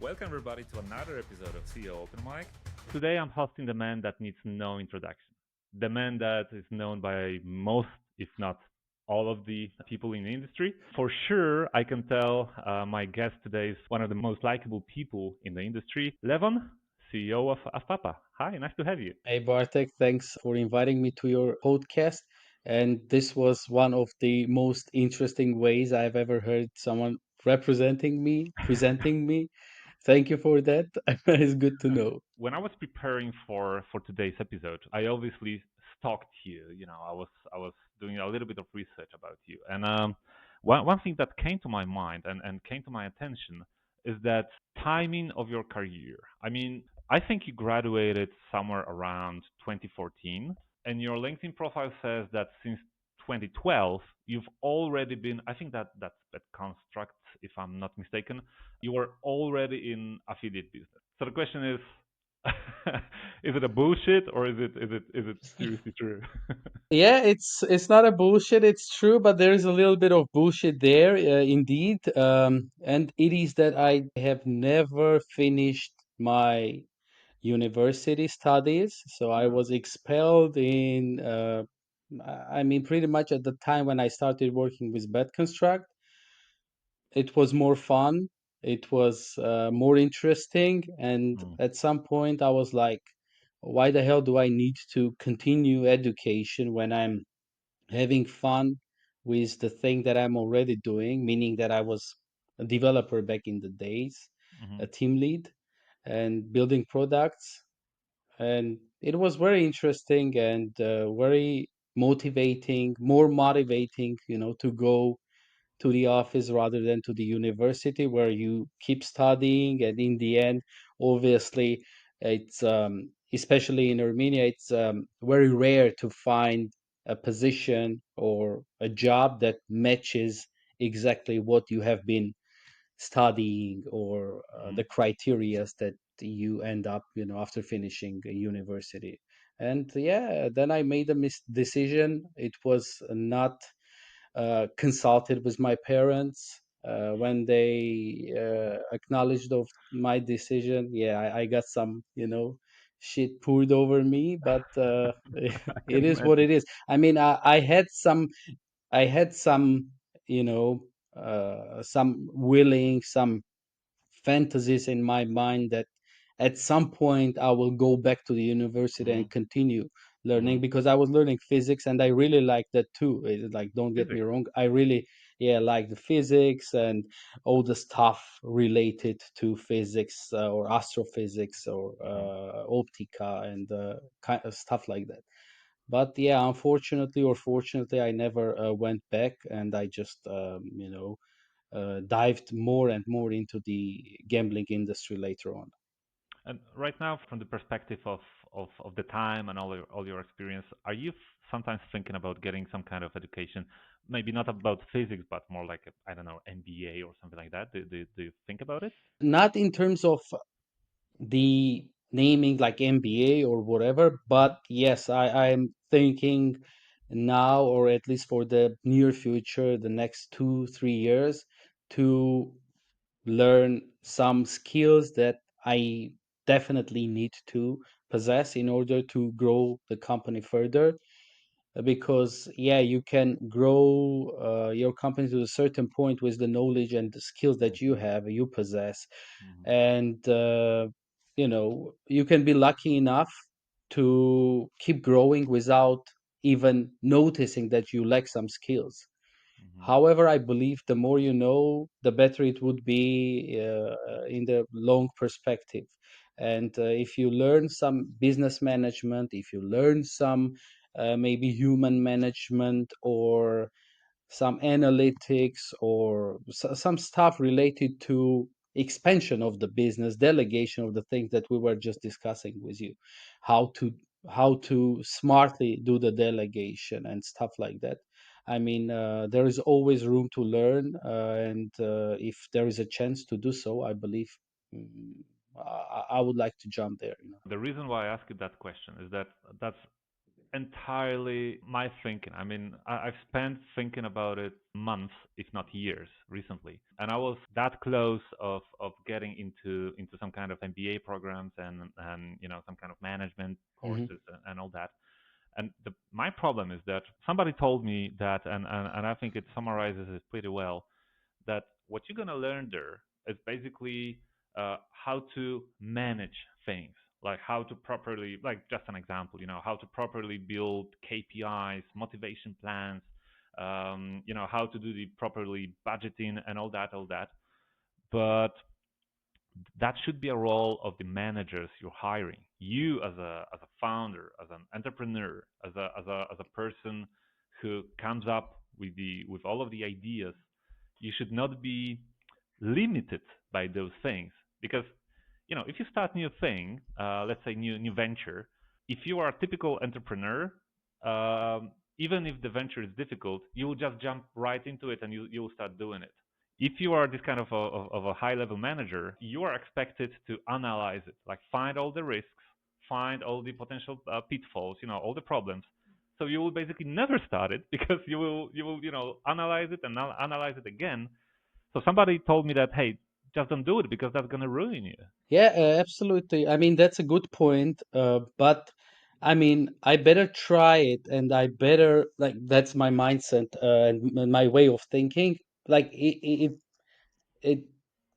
Welcome everybody to another episode of CEO Open Mic. Today I'm hosting the man that needs no introduction. The man that is known by most, if not all of the people in the industry. For sure, I can tell my guest today is one of the most likable people in the industry, Levon, CEO of Affpapa. Hi, nice to have you. Hey Bartek, thanks for inviting me to your podcast. And this was one of the most interesting ways I've ever heard someone representing me, presenting me. Thank you for that. It's good to know. When I was preparing for today's episode, I obviously stalked you. I was doing a little bit of research about you, and one thing that came to my mind and came to my attention is that timing of your career. I mean, I think you graduated somewhere around 2014, and your LinkedIn profile says that since 2012 you've already been. I think that construct, if I'm not mistaken, you were already in affiliate business. So the question is, is it a bullshit or is it seriously true? Yeah, it's not a bullshit. It's true, but there is a little bit of bullshit there, indeed. And it is that I have never finished my university studies. So I Ah. was expelled in, I mean, pretty much at the time when I started working with Bed Construct. It was more fun. It was more interesting. And Mm, at some point, I was like, why the hell do I need to continue education when I'm having fun with the thing that I'm already doing? Meaning that I was a developer back in the days, mhm, a team lead, and building products, and it was very interesting and very motivating, more motivating, to go to the office rather than to the university where you keep studying, and in the end, obviously, it's especially in Armenia, it's very rare to find a position or a job that matches exactly what you have been studying, or mhm, the criterias that you end up, after finishing a university. And yeah, then I made a decision. It was not consulted with my parents. When they acknowledged of my decision, yeah, I got some, shit poured over me, but I can it is what imagine. it is. I mean, I had some, you know, some willing, some fantasies in my mind that at some point I will go back to the university Mhm, and continue learning, mhm. because I was learning physics and I really like that too. Like, don't get me Physics. wrong, I really, yeah, like the physics and all the stuff related to physics, or astrophysics, or Mhm. optica, and kind of stuff like that. But yeah, unfortunately or fortunately, I never went back, and I just, dived more and more into the gambling industry later on. And right now, from the perspective of the time and all your experience, are you sometimes thinking about getting some kind of education, maybe not about physics, but more like I don't know, MBA or something like that? Do you think about it? Not in terms of the naming like MBA or whatever, Mhm, but yes, I'm thinking now, or at least for the near future, the next 2, 3 years, to learn some skills that I definitely need to possess in order to grow the company further. Because yeah, you can grow your company to a certain point with the knowledge and the skills that you mhm, have, you possess. mhm, And you can be lucky enough to keep growing without even noticing that you lack some skills. mhm, However, I believe the more you know, the better it would be in the long perspective. And if you learn some business management, if you learn some maybe human management, or some analytics, or some stuff related to expansion of the business, delegation of the things that we were just discussing with you, how to how to smartly do the delegation and stuff like that. I mean, there is always room to learn, and if there is a chance to do so, I believe, mm, I would like to jump there. The reason why I ask you that question is that that's entirely my thinking. I mean, I've spent thinking about it months, if not years, recently, and I was that close of getting into some kind of MBA programs and some kind of management Hmm. courses and all that. And my problem is that somebody told me that, and I think it summarizes it pretty well, that what you're going to learn there is basically how to manage things, like how to properly, like just an example, how to properly build KPIs, motivation plans, how to do the properly budgeting and all that. But that should be a role of the managers you're hiring. You as a founder, as an entrepreneur, as a person who comes up with all of the ideas, you should not be limited by those things because if you start new thing, let's say new venture, if you are a typical entrepreneur, even if the venture is difficult, you will just jump right into it and you'll start doing it. If you are this kind of a high level manager, you are expected to analyze it, like find all the risks, find all the potential pitfalls, all the problems. So you will basically never start it because you will analyze it and analyze it again. So somebody told me that, hey, just don't do it because that's gonna ruin you. Yeah, absolutely. I mean, that's a good point. But I mean, I better try it, and I better like that's my mindset and my way of thinking. Like it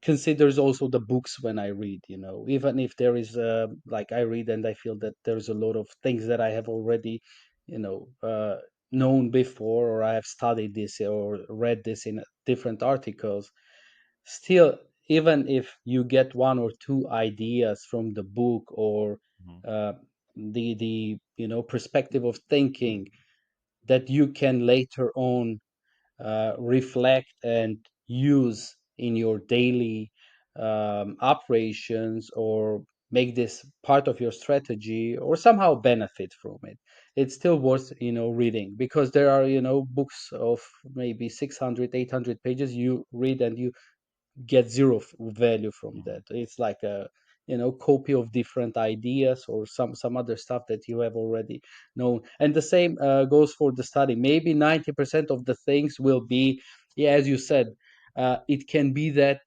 considers also the books when I read. Even if there is like I read and I feel that there's a lot of things that I have already, you know, uh, known before, or I have studied this or read this in different articles. Still, even if you get one or two ideas from the book or Mhm. uh, the perspective of thinking that you can later on reflect and use in your daily operations, or make this part of your strategy, or somehow benefit from it, it's still worth reading, because there are books of maybe 600, 800 pages you read and you get zero value from Mhm. that. It's like a copy of different ideas or some other stuff that you have already known. And the same goes for the study. Maybe 90% of the things will be, yeah, as you said, it can be that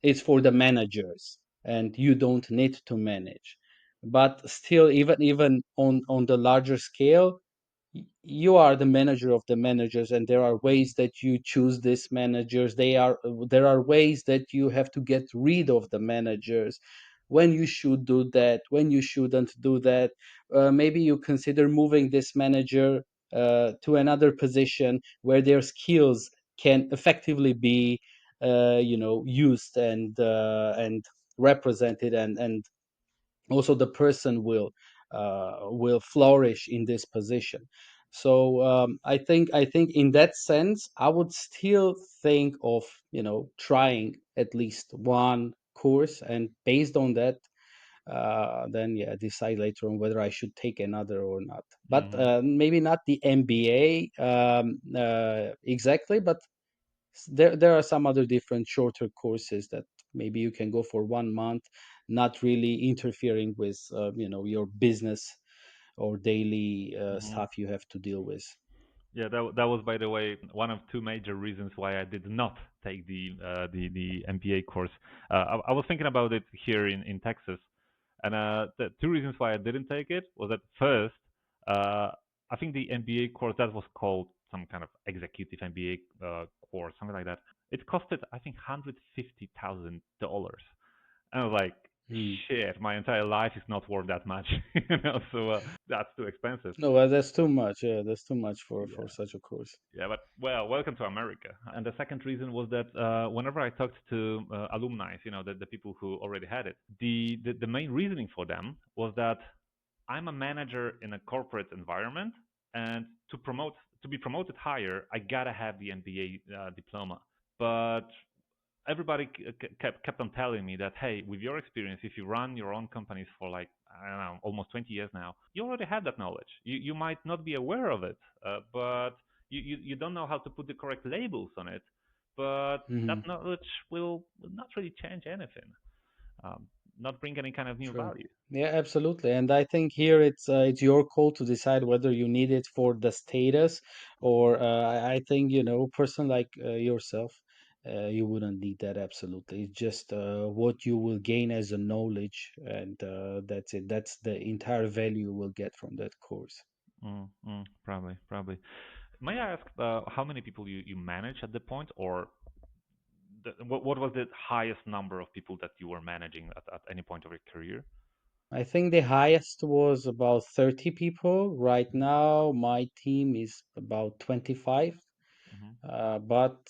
it's for the managers and you don't need to manage. But still, even on the larger scale, you are the manager of the managers, and there are ways that you choose these managers. There are ways that you have to get rid of the managers, when you should do that, when you shouldn't do that. Maybe you consider moving this manager to another position where their skills can effectively be used and represented, and also the person will flourish in this position. So I think in that sense I would still think of trying at least one course, and based on that, then yeah, decide later on whether I should take another or not. But Mhm. maybe not the MBA exactly, but there are some other different shorter courses that maybe you can go for 1 month, not really interfering with your business or daily Mhm. stuff you have to deal with. Yeah, that was, by the way, one of two major reasons why I did not take the MBA course. I was thinking about it here in Texas, and the two reasons why I didn't take it was that first, uh, I think the MBA course that was called some kind of executive MBA course, something like that. It costed, I think, $150,000. And I was like, Hmm. shit, my entire life is not worth that much, So that's too expensive. No, that's too much. Yeah, that's too much for Yeah. such a course. Yeah, but well, welcome to America. And the second reason was that whenever I talked to alumni, the people who already had it, the main reasoning for them was that I'm a manager in a corporate environment, and to be promoted higher, I gotta have the MBA diploma. But everybody kept on telling me that, hey, with your experience, if you run your own companies for like, I don't know, almost 20 years now, you already have that knowledge. You might not be aware of it, but you don't know how to put the correct labels on it. But that Hmm. knowledge will not really change anything. Um, not bring any kind of new True. value. Yeah, absolutely. And I think here it's your call to decide whether you need it for the status, or I think, person like yourself, you wouldn't need that absolutely. It's just what you will gain as a knowledge, and that's it. That's the entire value you will get from that course. Probably, probably. May I ask how many people you manage at the point, or what was the highest number of people that you were managing at any point of your career? I think the highest was about 30 people. Right now, my team is about 25. Hmm. But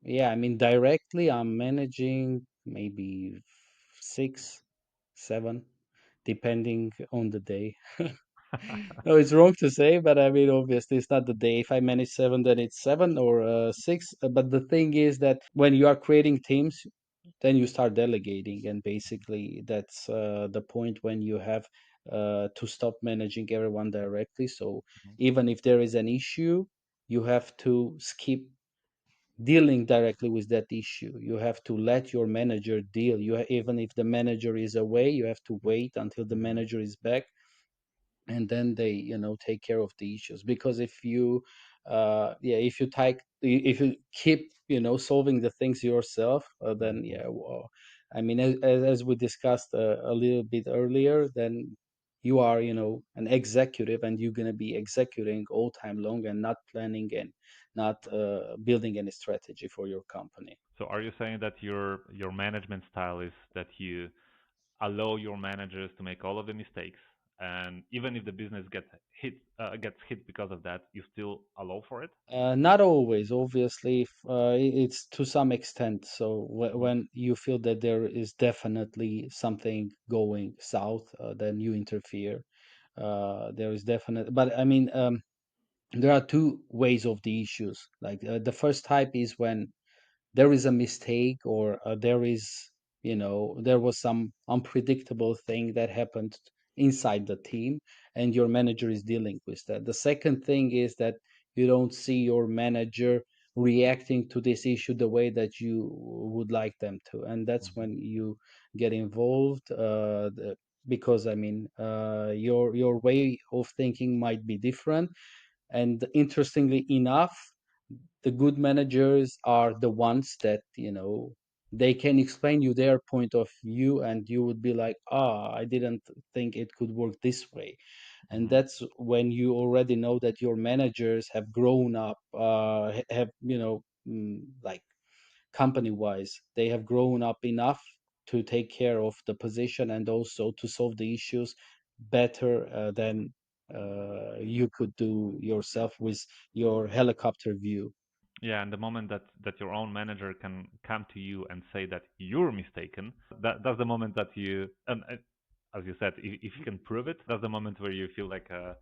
yeah, I mean, directly, I'm managing maybe six, seven, depending on the day. No, it's wrong to say, but I mean, obviously, it's not the day. If I manage seven, then it's seven or six. But the thing is that when you are creating teams, then you start delegating, and basically, that's the point when you have to stop managing everyone directly. So even if there is an issue, you have to skip dealing directly with that issue. You have to let your manager deal. Even if the manager is away, you have to wait until the manager is back, and then they take care of the issues. Because if you yeah, if you keep solving the things yourself, then Hmm. yeah, well, I mean, as we discussed a little bit earlier, then you are an executive, and you're going to be executing all time long, and not planning, and not building any strategy for your company. So are you saying that your management style is that you allow your managers to make all of the mistakes, and even if the business gets hit because of that, you still allow for it? Not always, obviously. It's to some extent. So Hmm. when you feel that there is definitely something going south, then you interfere. There is definite, but I mean, there are two ways of the issues. Like the first type is when there is a mistake, or there was some unpredictable thing that happened inside the team, and your manager is dealing with that. The second thing is that you don't see your manager reacting to this issue the way that you would like them to, and that's Hmm. when you get involved, because I mean, your way of thinking might be different. And interestingly enough, the good managers are the ones that they can explain you their point of view, and you would be like, I didn't think it could work this way. And Hmm. that's when you already know that your managers have grown up, have like, company wise, they have grown up enough to take care of the position, and also to solve the issues better than you could do yourself with your helicopter view. Yeah, and the moment that your own manager can come to you and say that you're mistaken, that's the moment that as you said, if you can prove it, that's the moment where you feel like a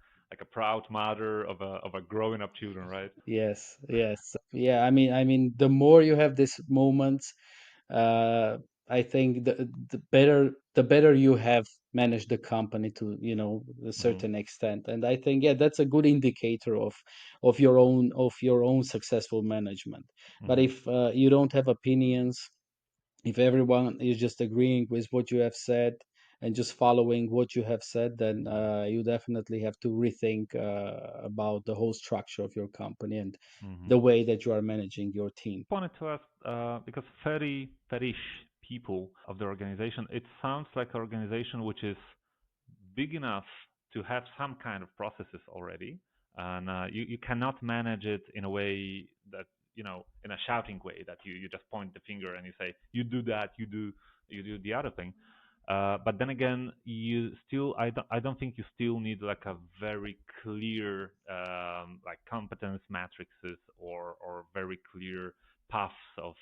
proud mother of a growing up children, right? Yes, yes. Yeah, I mean, the more you have these moments, uh, I think the better you have managed the company to, a Hmm. certain extent. And I think, yeah, that's a good indicator of your own successful management. But Hmm. if you don't have opinions, if everyone is just agreeing with what you have said and just following what you have said, then you definitely have to rethink about the whole structure of your company, and Hmm. the way that you are managing your team. Wanted to ask because 30-ish people of the organization, it sounds like an organization which is big enough to have some kind of processes already, and you cannot manage it in a way that in a shouting way that you just point the finger and you say you do that, you do the other thing. But then again, I don't think you still need like a very clear like competence matrices or very clear paths of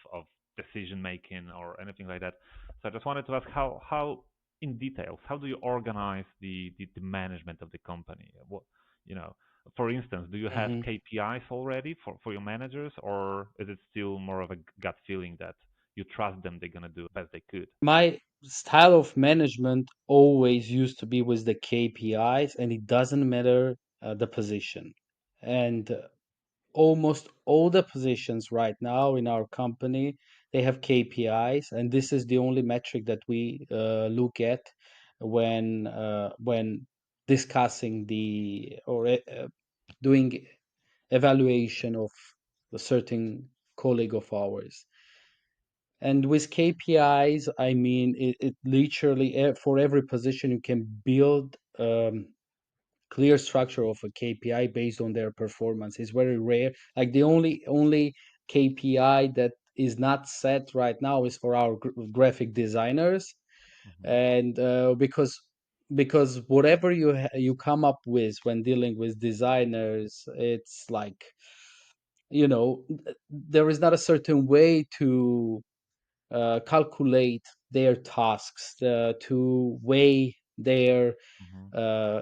decision making or anything like that. So I just wanted to ask how in details, how do you organize the management of the company? What, you know, for instance, do you have Mhm. KPIs already for your managers, or is it still more of a gut feeling that you trust them, they're gonna do best they could? My style of management always used to be with the KPIs, and it doesn't matter the position. And almost all the positions right now in our company, they have KPIs, and this is the only metric that we look at when discussing the or doing evaluation of a certain colleague of ours. And with KPIs, I mean, it literally for every position you can build clear structure of a KPI based on their performance. It's very rare. Like the only KPI that is not set right now is for our graphic designers, Mhm. and because whatever you come up with when dealing with designers, it's like, there is not a certain way to calculate their tasks, to weigh Mhm. uh,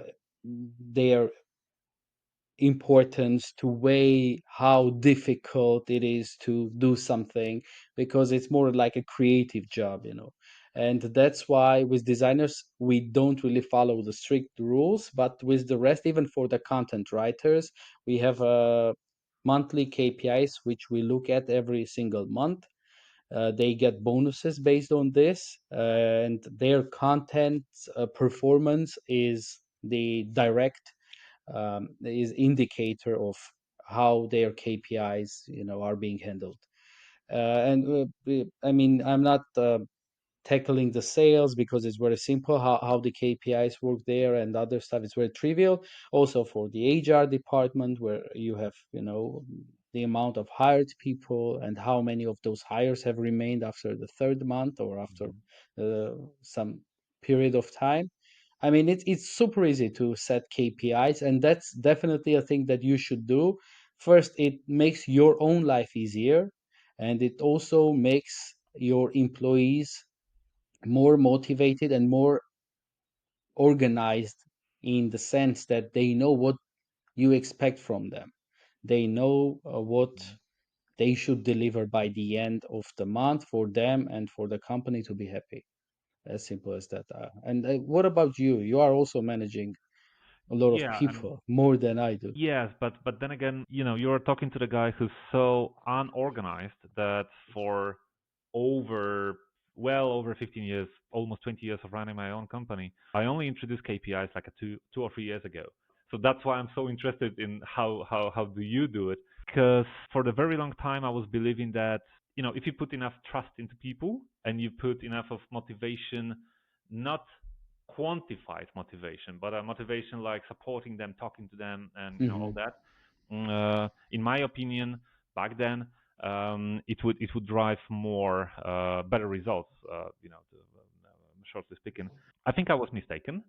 their importance, to weigh how difficult it is to do something, because it's more like a creative job. And that's why with designers we don't really follow the strict rules, but with the rest, even for the content writers, we have monthly KPIs which we look at every single month. They get bonuses based on this, and their content performance is indicator of how their KPIs are being handled. And I mean, I'm not tackling the sales because it's very simple how the KPIs work there, and other stuff is very trivial. Also for the HR department, where you have, the amount of hired people and how many of those hires have remained after the third month or after Mhm. some period of time. I mean, it's super easy to set KPIs, and that's definitely a thing that you should do. First, it makes your own life easier, and it also makes your employees more motivated and more organized, in the sense that they know what you expect from them. They know what Mhm. they should deliver by the end of the month for them and for the company to be happy. As simple as that. And what about you? You are also managing a lot of Yeah, and people, more than I do. yes, but then again, you're talking to the guy who's so unorganized that for over well over 15 years, almost 20 years of running my own company, I only introduced KPIs like a two or 3 years ago. So that's why I'm so interested in how do you do it? Because for the very long time I was believing that if you put enough trust into people and you put enough of motivation, not quantified motivation, but a motivation like supporting them, talking to them, and all Hmm. that. In my opinion, back then, it would drive more better results. Shortly speaking, I think I was mistaken.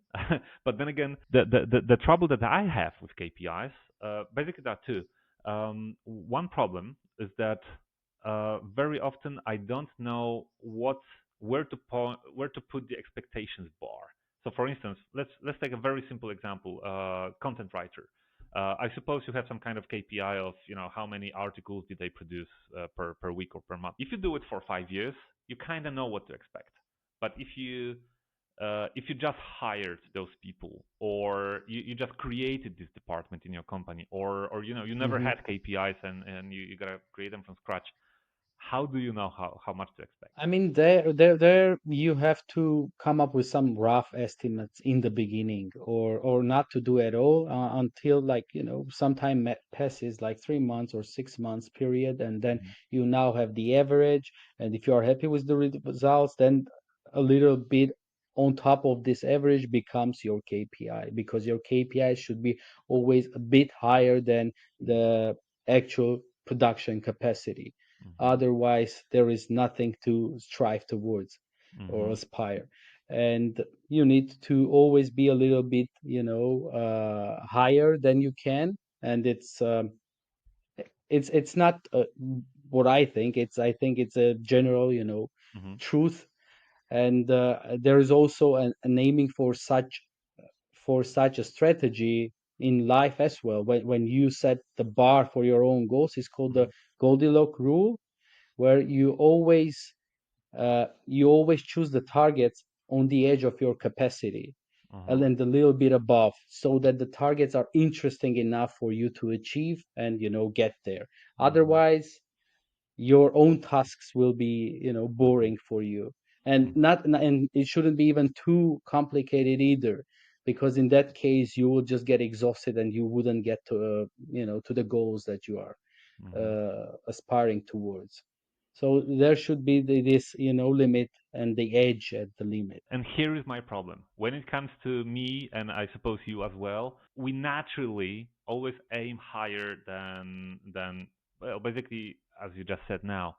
But then again, the trouble that I have with KPIs, basically there are two. One problem is that very often I don't know where to put the expectations bar. So, for instance, let's take a very simple example: content writer. I suppose you have some kind of KPI of how many articles did they produce per week or per month. If you do it for 5 years, you kind of know what to expect. But if you just hired those people, or you just created this department in your company, or you never Hmm. had KPIs and you gotta create them from scratch, how do you know how much to expect? I mean, there you have to come up with some rough estimates in the beginning, or not to do at all until, like, some time passes, like 3 months or 6 months period, and then Hmm. you now have the average. And if you are happy with the results, then a little bit on top of this average becomes your KPI, because your KPI should be always a bit higher than the actual production capacity. Hmm. Otherwise, there is nothing to strive towards or Hmm. aspire. And you need to always be a little bit, higher than you can. And it's not what I think. I think it's a general, Hmm. truth. And there is also an aiming for such a strategy in life as well. When you set the bar for your own goals, it's called the Hmm. Goldilocks rule, where you always choose the targets on the edge of your capacity, and Uh-huh. then a little bit above, so that the targets are interesting enough for you to achieve and get there. Hmm. Otherwise, your own tasks will be, Mhm. boring for you, and Mhm. and it shouldn't be even too complicated either, because in that case you will just get exhausted and you wouldn't get to, to the goals that you are Mhm. aspiring towards. So there should be this, limit and the edge at the limit. And here is my problem. When it comes to me, and I suppose you as well, we naturally always aim higher than well, basically as you just said now.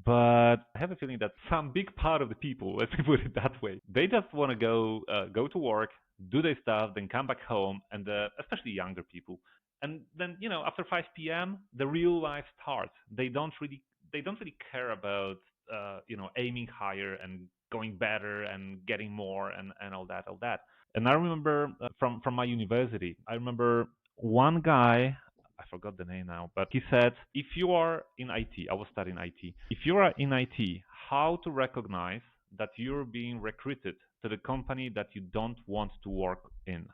But I have a feeling that some big part of the people, let's put it that way, they just want to go to work, do their stuff, then come back home, and especially younger people, and then after 5 p.m. the real life starts. They don't really care about aiming higher and going better and getting more and all that. And I remember from my university, I remember one guy, I forgot the name now, but he said, if you are in IT, I was studying IT. If you are in IT, how to recognize that you're being recruited to the company that you don't want to work in?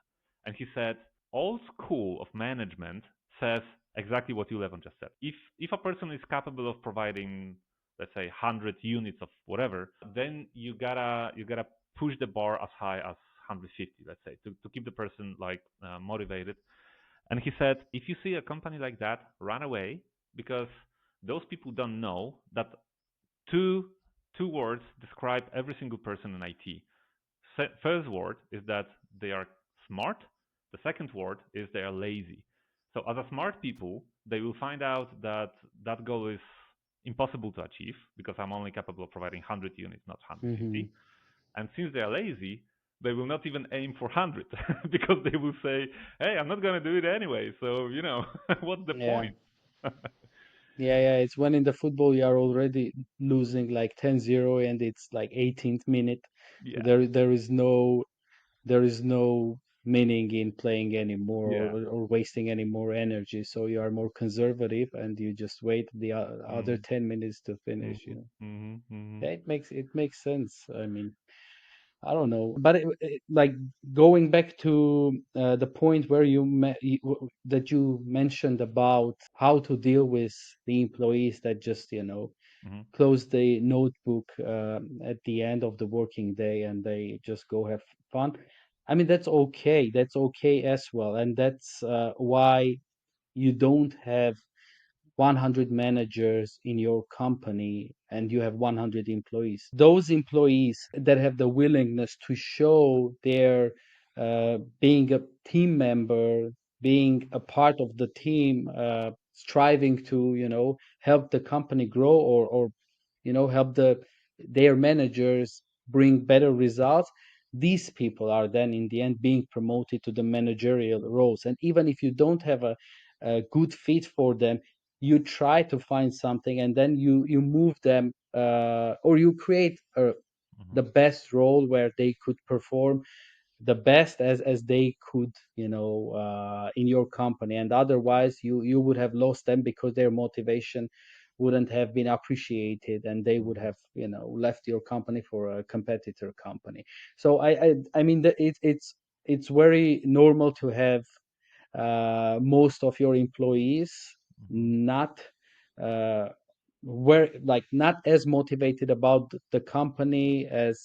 And he said, all school of management says exactly what you, Levon, just said. If a person is capable of providing, let's say, 100 units of whatever, then you gotta push the bar as high as 150, let's say, to keep the person like motivated. And he said, if you see a company like that, run away, because those people don't know that two two words describe every single person in IT. First word is that they are smart. The second word is they are lazy. So as a smart people, they will find out that that goal is impossible to achieve because I'm only capable of providing 100 units, not Hmm. 150. And since they are lazy, they will not even aim for 100 because they will say, "Hey, I'm not going to do it anyway. So what's the Yeah. point?" Yeah, it's when in the football you are already losing like 10-0 and it's like 18th minute. Yeah, There is no meaning in playing anymore, yeah. or wasting any more energy. So you are more conservative and you just wait the other Mm-hmm. 10 minutes to finish. Mm-hmm. Mm-hmm. Mm-hmm. Yeah, it makes sense. I mean, I don't know, but like going back to the point where that you mentioned about how to deal with the employees that just Mm-hmm. close the notebook at the end of the working day and they just go have fun. I mean, that's okay. That's okay as well, and that's why you don't have 100 managers in your company and you have 100 employees. Those employees that have the willingness to show their being a team member, being a part of the team, striving to help the company grow, or help their managers bring better results. These people are then in the end being promoted to the managerial roles, and even if you don't have a good fit for them, you try to find something and then you move them, or you create Mm-hmm. the best role where they could perform the best as they could, in your company. And otherwise you would have lost them because their motivation wouldn't have been appreciated and they would Mm-hmm. have left your company for a competitor company. So I mean that it's very normal to have most of your employees Mm-hmm. not uh, were like not as motivated about the company as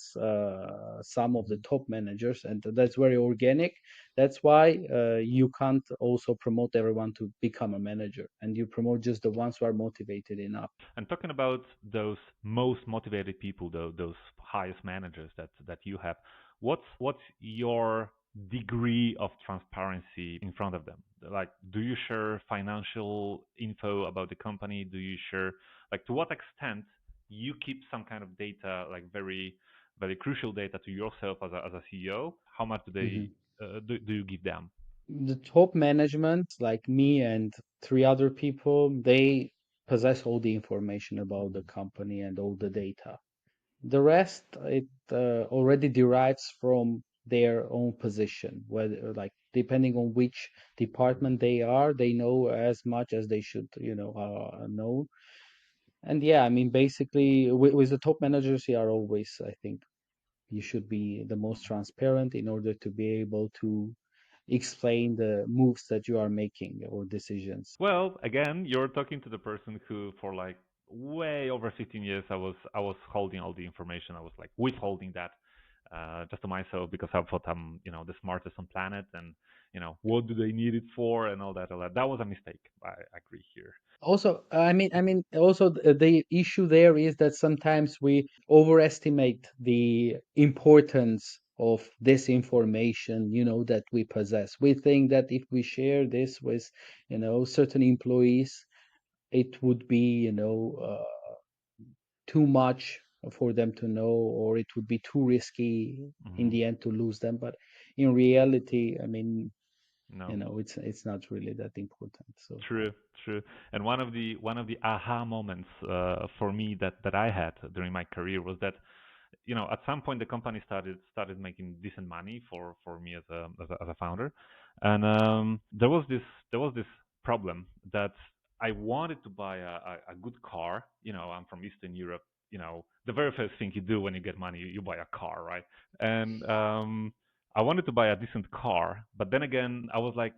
some of the Mm-hmm. top managers, and that's very organic. That's why you can't also promote everyone to become a manager, and you promote just the ones who are motivated enough. And talking about those most motivated people, though, those highest managers that you have, what's your degree of transparency in front of them? Like, do you share financial info about the company? Do you share, like, to what extent you keep some kind of data, like very very crucial data to yourself as a CEO? How much Mhm. do you give them? The top management, like me and three other people, they possess all the information about the Mm-hmm. company and all the data. The rest, it already derives from their own position, whether like depending on which department they are, they know as much as they should, know. And yeah, I mean, basically, with the top managers, you are always, I think, you should be the most transparent in order to be able to explain the moves that you are making or decisions. Well, again, you're talking to the person who, for like way over 15 years, I was holding all the information. I was like withholding that just to myself because I thought I'm the smartest on planet, and what do they need it for and all that, all that. That was a mistake. I agree here. Also, also the issue there is that sometimes we overestimate the importance of this information, that we possess. We think that if we share this with, certain employees, it would be, too much for them to know, or it would be too risky in Hmm. the end to lose them. But in reality, No. it's not really that important. So. True, true. And one of the aha moments for me that I had during my career was that at some point the company started making decent money for me as a founder, and there was this problem that I wanted to buy a good car. I'm from Eastern Europe. The very first thing you do when you get money, you buy a car, right? And I wanted to buy a decent car, but then again, I was like,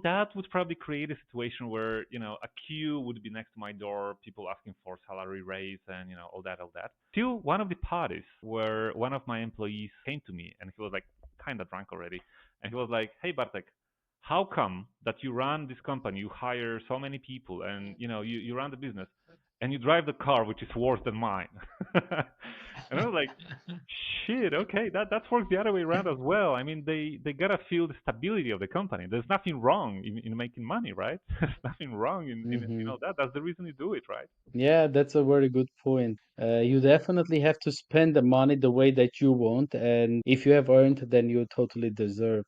that would probably create a situation where a queue would be next to my door, people asking for salary raise and all that, all that. Till one of the parties where one of my employees came to me and he was like kind of drunk already, and he was like, "Hey Bartek, how come that you run this company, you hire so many people, and you run the business, and you drive the car which is worse than mine?" And I was like, shit, okay, that works the other way around as well. I mean, they gotta feel the stability of the company. There's nothing wrong in making money, right? There's nothing wrong in Hmm. all that. That's the reason you do it, right? Yeah, that's a very good point. You definitely have to spend the money the way that you want, and if you have earned, then you totally deserve.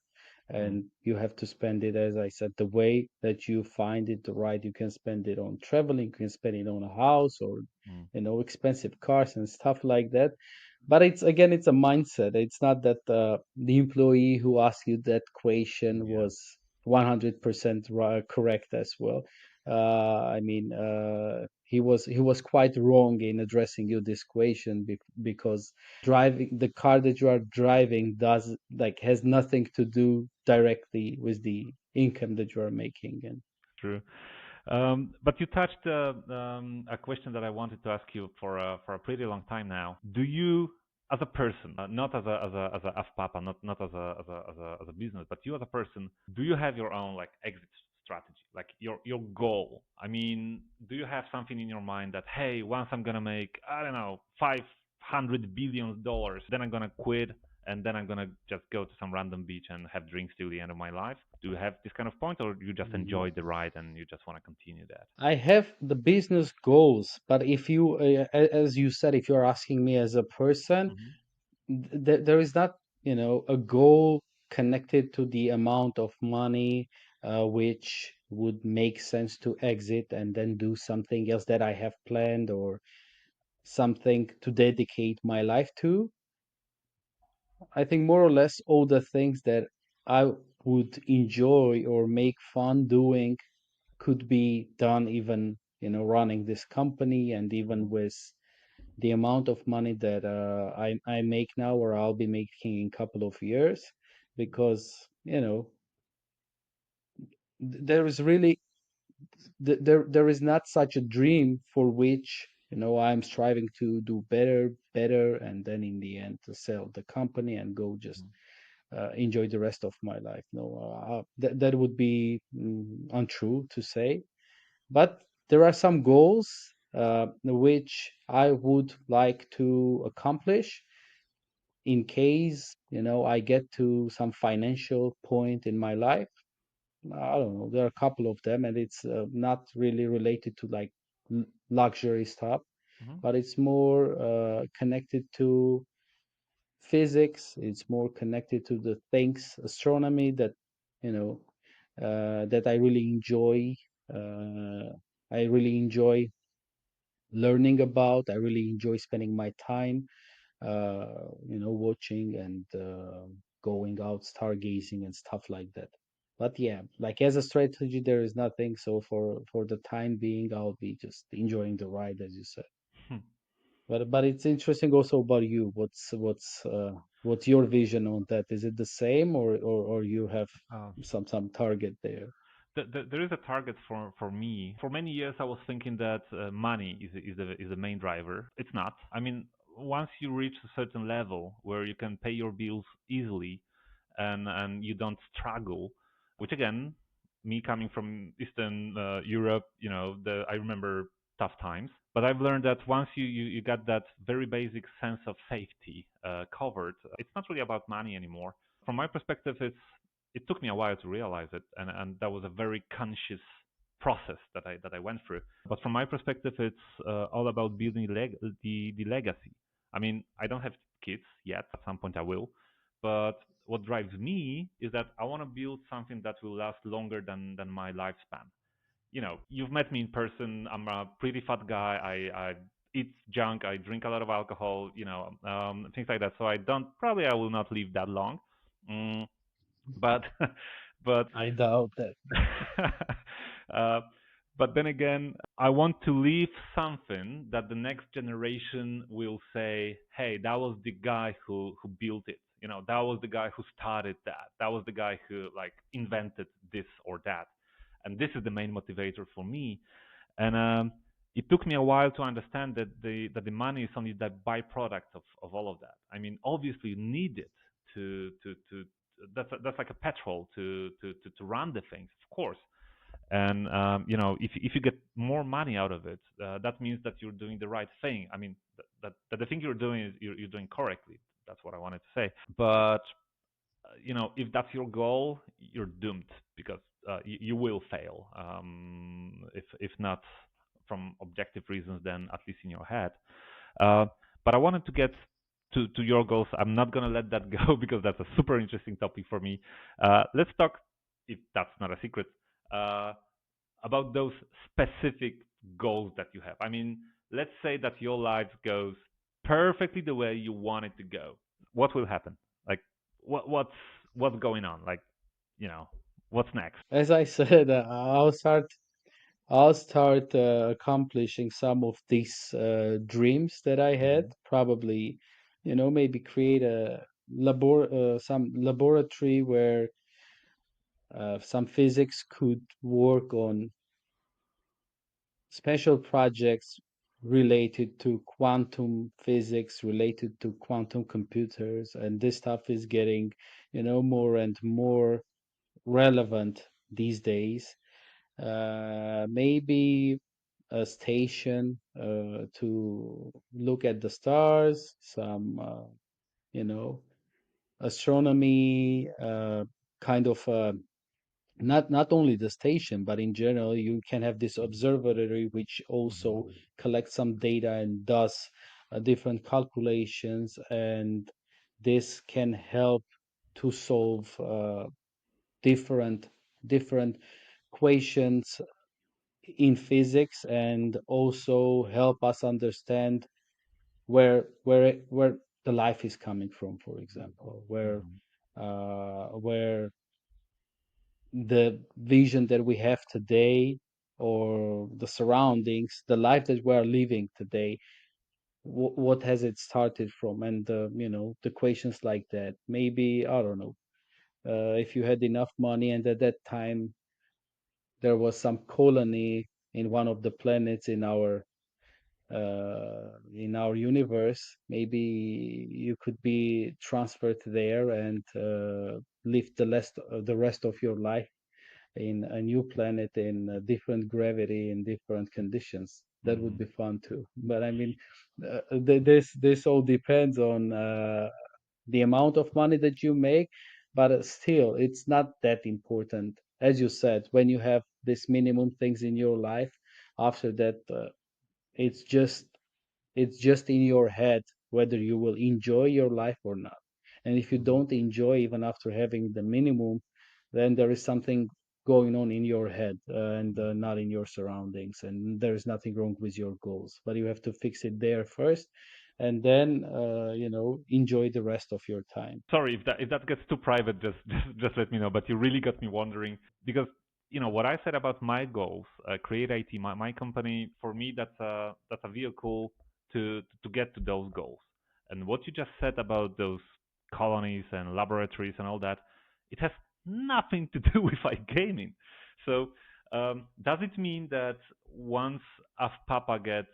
Mm, And you have to spend it, as I said, the way that you find it right. You can spend it on traveling, you can spend it on a house, or mm, expensive cars and stuff like that. But it's a mindset. It's not that the employee who asked you that question yeah, was 100% correct as well. He was quite wrong in addressing you this question, because driving the car that you are driving does like has nothing to do directly with the income that you are making. And true. But you touched a question that I wanted to ask you for a pretty long time now. Do you, as a person, not as a Affpapa, not as a business, but you as a person, do you have your own like exit strategy, like your goal? I mean, do you have something in your mind that, hey, once I'm gonna make, I don't know, $500 billion, then I'm gonna quit, and then I'm gonna just go to some random beach and have drinks till the end of my life? Do you have this kind of point, or you just Mhm. enjoy the ride and you just want to continue that? I have the business goals, but if you, as you said, if you're asking me as a person, Hmm. there is not, a goal connected to the amount of money which would make sense to exit and then do something else that I have planned, or something to dedicate my life to. I think more or less all the things that I would enjoy or make fun doing could be done, even, running this company, and even Hmm. with the amount of money that I make now, or I'll be making in a couple of years. Because, there is really, there is not such a dream for which, I'm striving to do better, and then in the end to sell the company and go just enjoy the rest of my life. No, that would be untrue to say. But there are some goals which I would like to accomplish in case, I get to some financial point in my life. I don't know. There are a couple of them, and it's not really related to like luxury stuff, Hmm. but it's more connected to physics. It's more connected to the things, astronomy, that I really enjoy. Uh, I really enjoy learning about. I really enjoy spending my time, watching and going out, stargazing and stuff like that. But yeah, like as a strategy, there is nothing. So for the time being, I'll be just enjoying the ride, as you said. But it's interesting also about you. What's your vision on that? Is it the same, or you have Uh, some target there? there is a target for me. For many years, I was thinking that money is the main driver. It's not. I mean, once you reach a certain level where you can pay your bills easily, and you don't struggle, which again, me coming from Eastern Europe, I remember tough times. But I've learned that once you got that very basic sense of safety covered, it's not really about money anymore. From my perspective, it took me a while to realize it, and that was a very conscious process that I went through. But from my perspective, it's all about building the legacy. I mean, I don't have kids yet. At some point, I will. But what drives me is that I want to build something that will last longer than my lifespan. You've met me in person. I'm a pretty fat guy. I eat junk. I drink a lot of alcohol. Things like that. So I will not live that long. Mm, but but I doubt that. uh, but then again, I want to leave something that the next generation will say, "Hey, that was the guy who built it. That was the guy who started that. That was the guy who like invented this or that." And this is the main motivator for me. And it took me a while to understand that the money is only the byproduct of all of that. I mean, obviously, you need it to that's like a petrol to run the things, of course. And if you get more money out of it, that means that you're doing the right thing. I mean, that the thing you're doing is you're doing correctly. That's what I wanted to say. But if that's your goal, you're doomed because you will fail. If not from objective reasons, then at least in your head. Uh, but I wanted to get to your goals. I'm not gonna let that go because that's a super interesting topic for me. Let's talk, if that's not a secret, uh, about those specific goals that you have. I mean, let's say that your life goes perfectly the way you want it to go. What will happen? Like, what's going on? Like, you know, what's next? As I said, I'll start accomplishing some of these dreams that I had. Mm-hmm. Probably, maybe create some laboratory where some physics could work on special projects related to quantum physics, related to quantum computers, and this stuff is getting, more and more relevant these days. Maybe a station to look at the stars, some, you know, astronomy, kind of not only the station, but in general, you can have this observatory which Mm-hmm. also collects some data and does different calculations, and this can help to solve different different equations in physics, and also help us understand where the life is coming from, for example, Mm-hmm. where the vision that we have today, or the surroundings, the life that we are living today, what has it started from, and the questions like that. Maybe, I don't know, if you had enough money and at that time there was some colony in one of the planets in our universe, maybe you could be transferred there and live the rest of your life in a new planet, in a different gravity, in different conditions. That would Mm-hmm. be fun too. But I mean, this all depends on the amount of money that you make. But still, it's not that important. As you said, when you have this minimum things in your life, after that, it's just it's just in your head whether you will enjoy your life or not. And if you Mm-hmm. don't enjoy even after having the minimum, then there is something going on in your head, and not in your surroundings. And there is nothing wrong with your goals, but you have to fix it there first, and then enjoy the rest of your time. Sorry if that gets too private. Just let me know. But you really got me wondering because what I said about my goals, Create IT, my company. For me, that's a vehicle to get to those goals. And what you just said about those colonies and laboratories and all that, it has nothing to do with iGaming. So does it mean that once Affpapa gets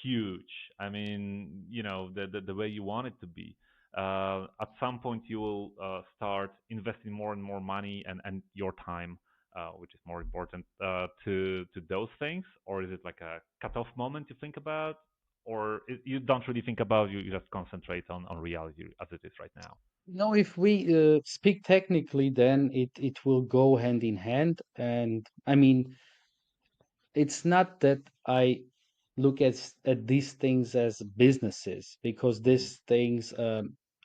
huge, I mean, the way you want it to be, at some point you will start investing more and more money and your time, which is more important, to those things, or is it like a cutoff moment you think about, or you don't really think about, you just concentrate on reality as it is right now? No, if we speak technically, then it will go hand in hand. And I mean, it's not that I look at these things as businesses, because these things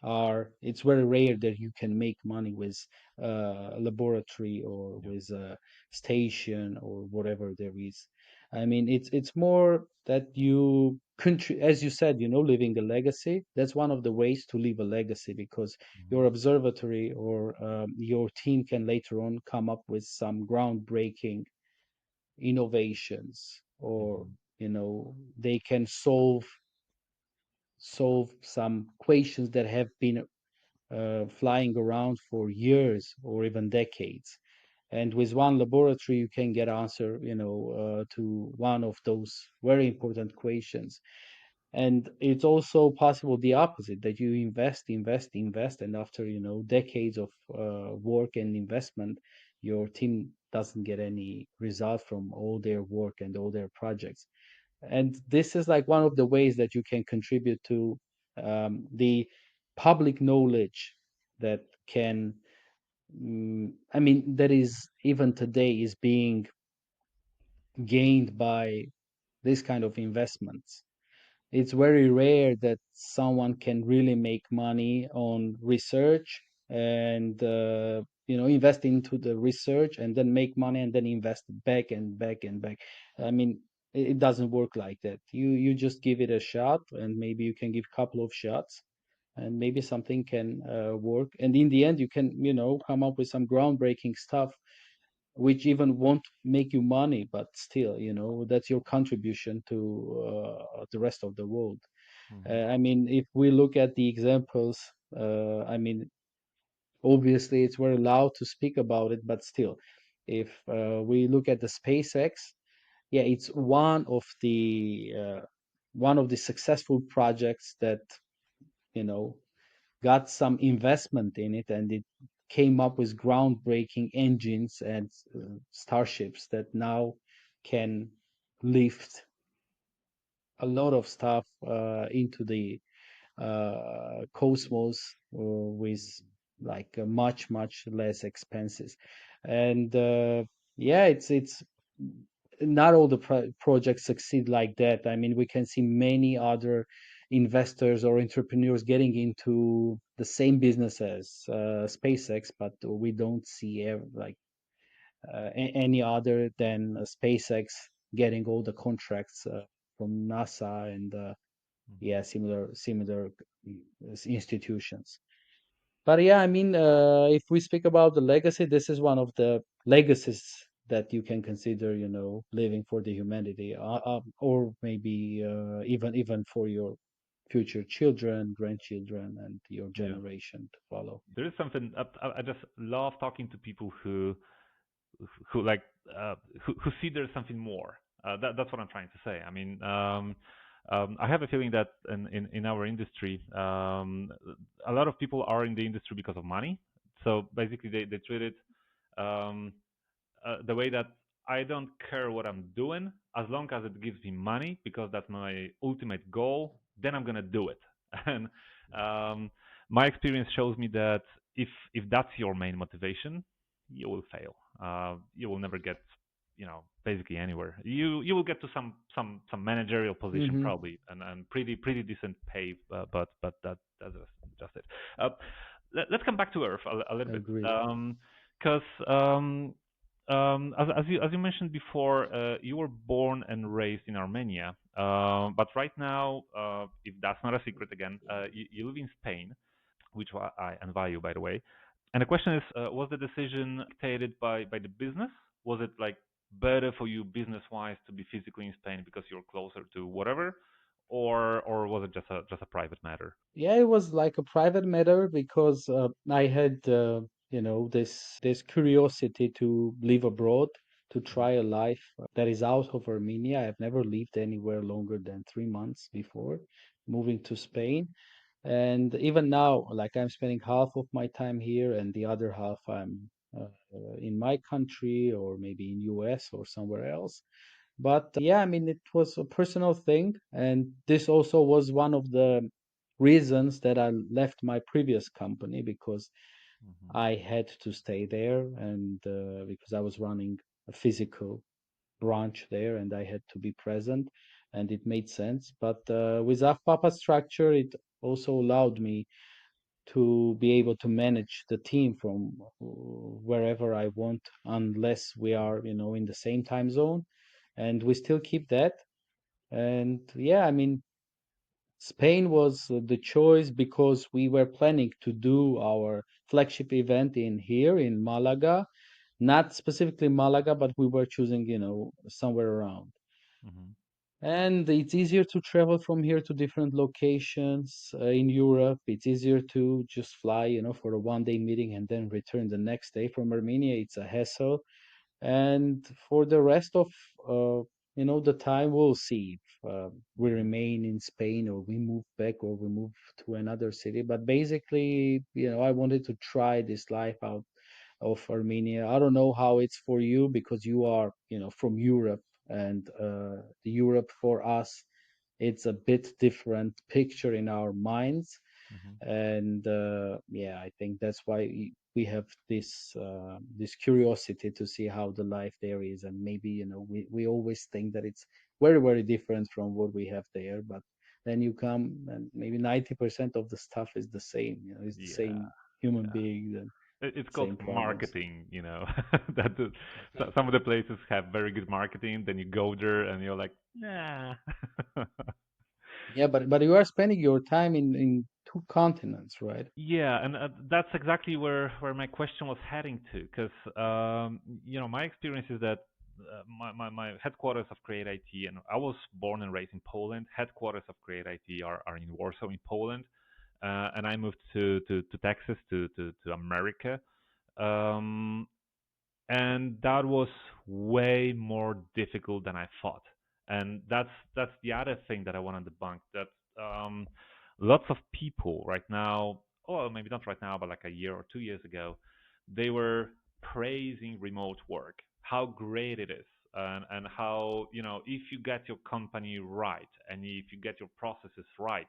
are, it's very rare that you can make money with a laboratory or Yeah. with a station or whatever there is. I mean, it's more that you as you said, leaving a legacy. That's one of the ways to leave a legacy, because Hmm. your observatory or your team can later on come up with some groundbreaking innovations, or Hmm. they can solve some questions that have been flying around for years or even decades. And with one laboratory you can get answer, to one of those very important questions. And it's also possible the opposite, that you invest, and after decades of work and investment, your team doesn't get any result from all their work and all their projects. And this is like one of the ways that you can contribute to the public knowledge that can, I mean, that is even today is being gained by this kind of investments. It's very rare that someone can really make money on research and invest into the research and then make money and then invest back and back and back. I mean, it doesn't work like that. You just give it a shot, and maybe you can give a couple of shots, and maybe something can work. And in the end, you can come up with some groundbreaking stuff, which even won't make you money, but still, that's your contribution to the rest of the world. Hmm. I mean, if we look at the examples, I mean, obviously it's very loud to speak about it, but still, if we look at the SpaceX, yeah, it's one of the successful projects that you know got some investment in it, and it came up with groundbreaking engines and starships that now can lift a lot of stuff into the cosmos with like much less expenses. And yeah, it's not all the projects succeed like that. I mean, we can see many other investors or entrepreneurs getting into the same business as SpaceX, but we don't see any other than SpaceX getting all the contracts from NASA and Hmm. yeah, similar institutions. But yeah, I mean, if we speak about the legacy, this is one of the legacies that you can consider, living for the humanity, or maybe even for your future children, grandchildren, and your Yeah. generation to follow. There is something I just love talking to people who like who see there's something more. That's what I'm trying to say. I mean, I have a feeling that in our industry, a lot of people are in the industry because of money. So basically, they treat it um, the way that I don't care what I'm doing as long as it gives me money because that's my ultimate goal. Then I'm gonna do it. And um, my experience shows me that if that's your main motivation, you will fail. You will never get basically anywhere. You will get to some managerial position Hmm. probably and pretty decent pay, but that's just it. Uh, let's come back to Earth a little bit. Agree. Because as you mentioned before, you were born and raised in Armenia, but right now, if that's not a secret again, you live in Spain, which I envy you, by the way. And the question is, was the decision dictated by the business? Was it like better for you business wise to be physically in Spain because you're closer to whatever, or was it just a private matter? Yeah, it was like a private matter, because I had this curiosity to live abroad, to Mhm. try a life that is out of Armenia. I've never lived anywhere longer than 3 months before moving to Spain. And even now, like I'm spending half of my time here and the other half I'm in my country or maybe in US or somewhere else. But yeah, I mean, it was a personal thing. And this also was one of the reasons that I left my previous company because Mhm. I had to stay there and because I was running a physical branch there and I had to be present and it made sense. But with Affpapa structure, it also allowed me to be able to manage the team from wherever I want, unless we are, in the same time zone. And we still keep that. And yeah, I mean, Spain was the choice because we were planning to do our flagship event in here in Malaga, not specifically Malaga, but we were choosing, somewhere around. Mhm. And it's easier to travel from here to different locations in Europe. It's easier to just fly, for a 1 day meeting and then return the next day from Armenia. It's a hassle. And for the rest of, uh, the time, we'll see if we Mhm. remain in Spain or we move back or we move to another city. But basically, I wanted to try this life out of Armenia. I don't know how it's for you because you are, from Europe, and the Europe for us, it's a bit different picture in our minds. Mhm. And yeah, I think that's why we have this curiosity to see how the life there is, and maybe we always think that it's very very different from what we have there, but then you come and maybe 90% of the stuff is the same. It's the Yeah. same human Yeah. beings and It's called same problems. marketing, that some of the places have very good marketing. Then you go there and you're like, nah. Yeah, but you are spending your time in two continents, right? Yeah, and that's exactly where my question was heading to, because my experience is that my headquarters of Create IT, and I was born and raised in Poland. Headquarters of Create IT are in Warsaw in Poland, and I moved to Texas to America. Um, and that was way more difficult than I thought. And that's the other thing that I want to debunk. That lots of people right now, or maybe not right now, but like a year or 2 years ago, they were praising remote work, how great it is, and how if you get your company right and if you get your processes right,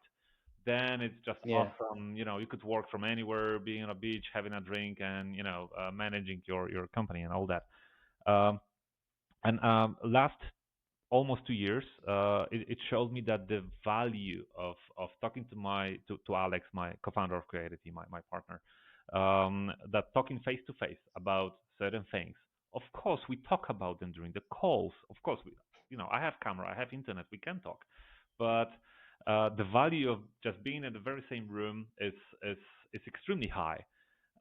then it's just Yeah. awesome. You could work from anywhere, being on a beach, having a drink, and managing your company and all that. Um, and last almost 2 years, it showed me that the value of talking to Alex, my co-founder of Creativity, my partner, that talking face to face about certain things. Of course, we talk about them during the calls. Of course, I have camera, I have internet, we can talk, but the value of just being in the very same room is is extremely high.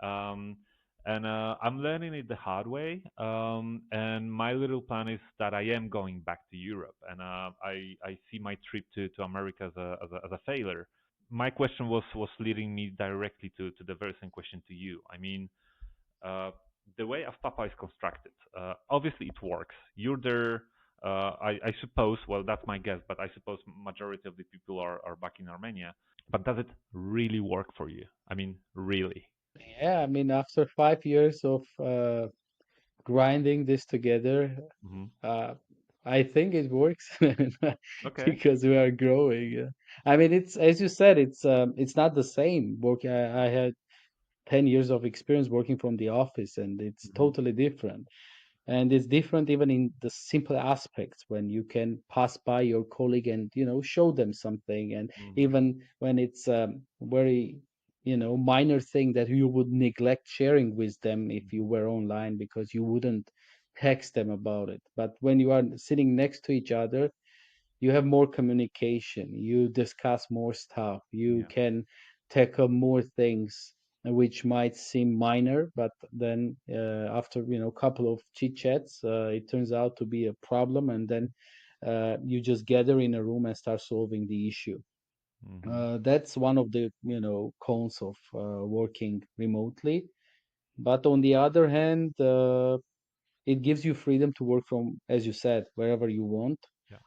Um, and I'm learning it the hard way. And my little plan is that I am going back to Europe, and I see my trip to America as a failure. My question was leading me directly to the very same question to you. I mean, uh, the way Affpapa is constructed, obviously it works. You're there. I suppose. Well, that's my guess, but I suppose majority of the people are back in Armenia. But does it really work for you? I mean, really? Yeah, I mean, after 5 years of grinding this together, Hmm. uh, I think it works Okay. because we are growing. I mean, it's as you said, it's not the same. I had 10 years of experience working from the office, and it's Hmm. totally different. And it's different even in the simple aspects when you can pass by your colleague and show them something, and Hmm. even when it's very minor thing that you would neglect sharing with them if you Hmm. were online because you wouldn't text them about it, but when you are sitting next to each other, you have more communication, you discuss more stuff, you Yeah. can tackle more things which might seem minor, but then after a couple of chit chats, it turns out to be a problem, and then you just gather in a room and start solving the issue. Hmm. That's one of the cons of working remotely. But on the other hand, it gives you freedom to work from, as you said, wherever you want. Yeah.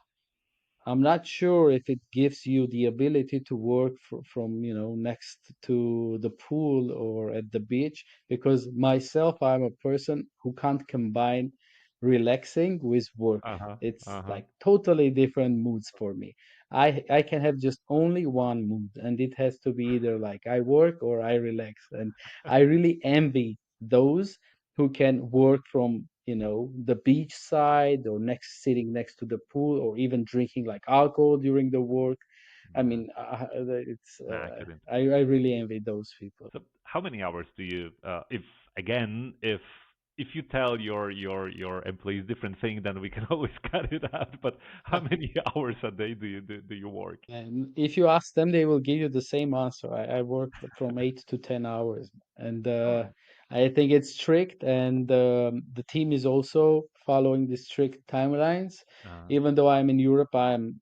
I'm not sure if it gives you the ability to work from, next to the pool or at the beach, because myself, I'm a person who can't combine relaxing with work. Uh-huh. It's Uh-huh. like totally different moods for me. I can have just only one mood, and it has to be either like I work or I relax. And I really envy those who can work from the beach side or sitting next to the pool or even drinking like alcohol during the work. I Nah. mean, it's Nah, I couldn't. I really envy those people. So how many hours do you if again if you tell your employees different thing, then we can always cut it out. But how many hours a day do you work? And if you ask them, they will give you the same answer. I work from 8 to 10 hours, and All right. I think it's strict, and the team is also following the strict timelines. Uh, Even though I'm in Europe, I'm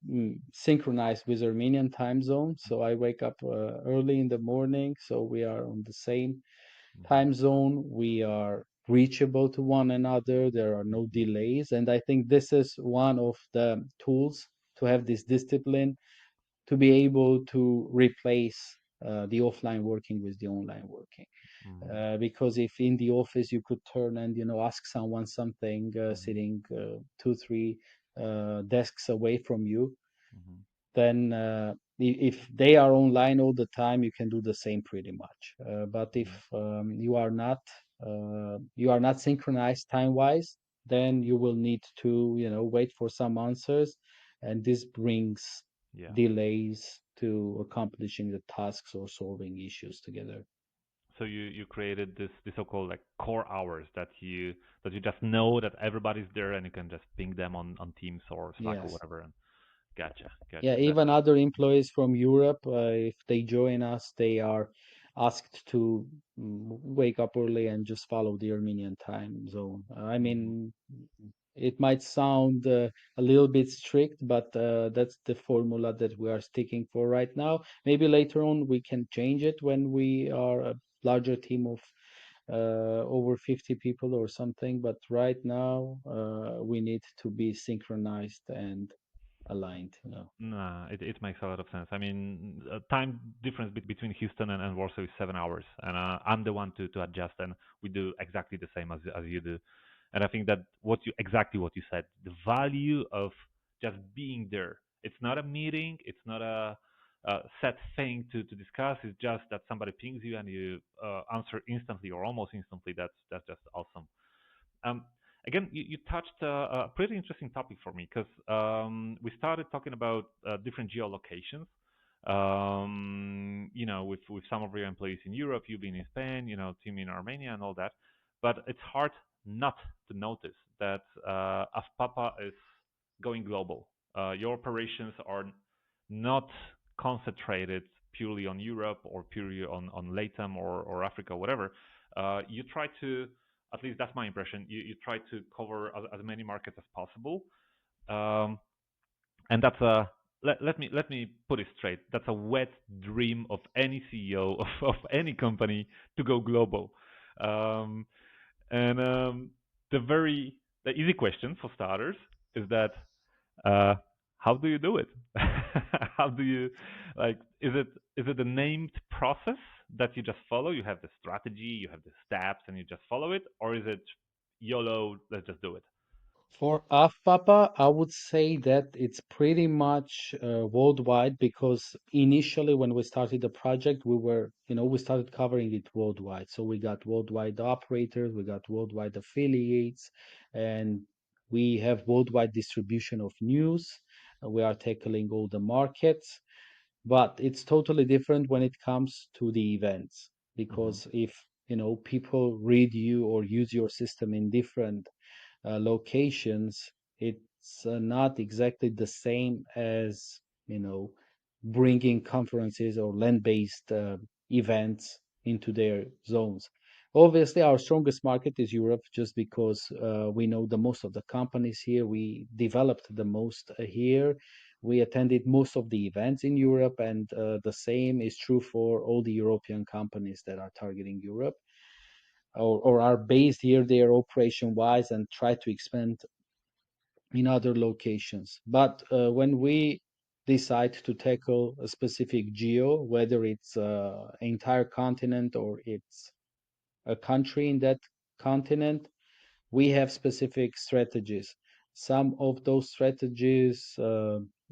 synchronized with Armenian time zone, so I wake up early in the morning, so we are on the same mhm, time zone. We are reachable to one another. There are no mhm, delays, and I think this is one of the tools to have this discipline to be able to replace the offline working with the online working. mhm, Because if in the office you could turn and ask someone something mhm, sitting two, three desks away from you, mhm, then if they are online all the time, you can do the same pretty much. But if mhm. you are not synchronized time wise, then you will need to wait for some answers, and this brings Yeah. delays to accomplishing the tasks or solving issues together. So you created this so-called like core hours that you just know that everybody's there and you can just ping them on Teams or Slack or Yes. whatever. And gotcha, Yeah, gotcha. even other employees from Europe, if they join us, they are asked to wake up early and just follow the Armenian time zone. I Mhm. mean, it might sound a little bit strict, but that's the formula that we are sticking for right now. Maybe later on we can change it when we are a larger team of over 50 people or something. But right now, we need to be synchronized and aligned. Nah, it makes a lot of sense. I mean, time difference between Houston and Warsaw is 7 hours, and I'm the one to adjust, and we do exactly the same as you do. And I think that exactly what you said, the value of just being there. It's not a meeting, it's not a set thing to discuss. It's just that somebody pings you and you answer instantly or almost instantly. That's just awesome. Um, Again, you touched a pretty interesting topic for me because we started talking about different geolocations. With some of your employees in Europe, you being in Spain, team in Armenia and all that. But it's hard not to notice that Affpapa is going global. Your operations are not concentrated purely on Europe or purely on LATAM or Africa, whatever. You try to, at least that's my impression. You try to cover as many markets as possible, um, and that's a let me put it straight. That's a wet dream of any CEO of any company to go global. Um, and the easy question for starters is that uh, how do you do it? How do you like? Is it a named process that you just follow? You have the strategy, you have the steps, and you just follow it, or is it YOLO? Let's just do it. For Affpapa, I would say that it's pretty much worldwide, because initially when we started the project, we started covering it worldwide. So we got worldwide operators, we got worldwide affiliates, and we have worldwide distribution of news. We are tackling all the markets, but it's totally different when it comes to the events, Hmm. because if people read you or use your system in different locations, it's not exactly the same as bringing conferences or land-based events into their zones. Obviously, our strongest market is Europe, just because we know the most of the companies here. We developed the most here. We attended most of the events in Europe, and the same is true for all the European companies that are targeting Europe. or are based here there operation wise and try to expand in other locations. But when we decide to tackle a specific geo, whether it's an entire continent or it's a country in that continent, we have specific strategies. Some of those strategies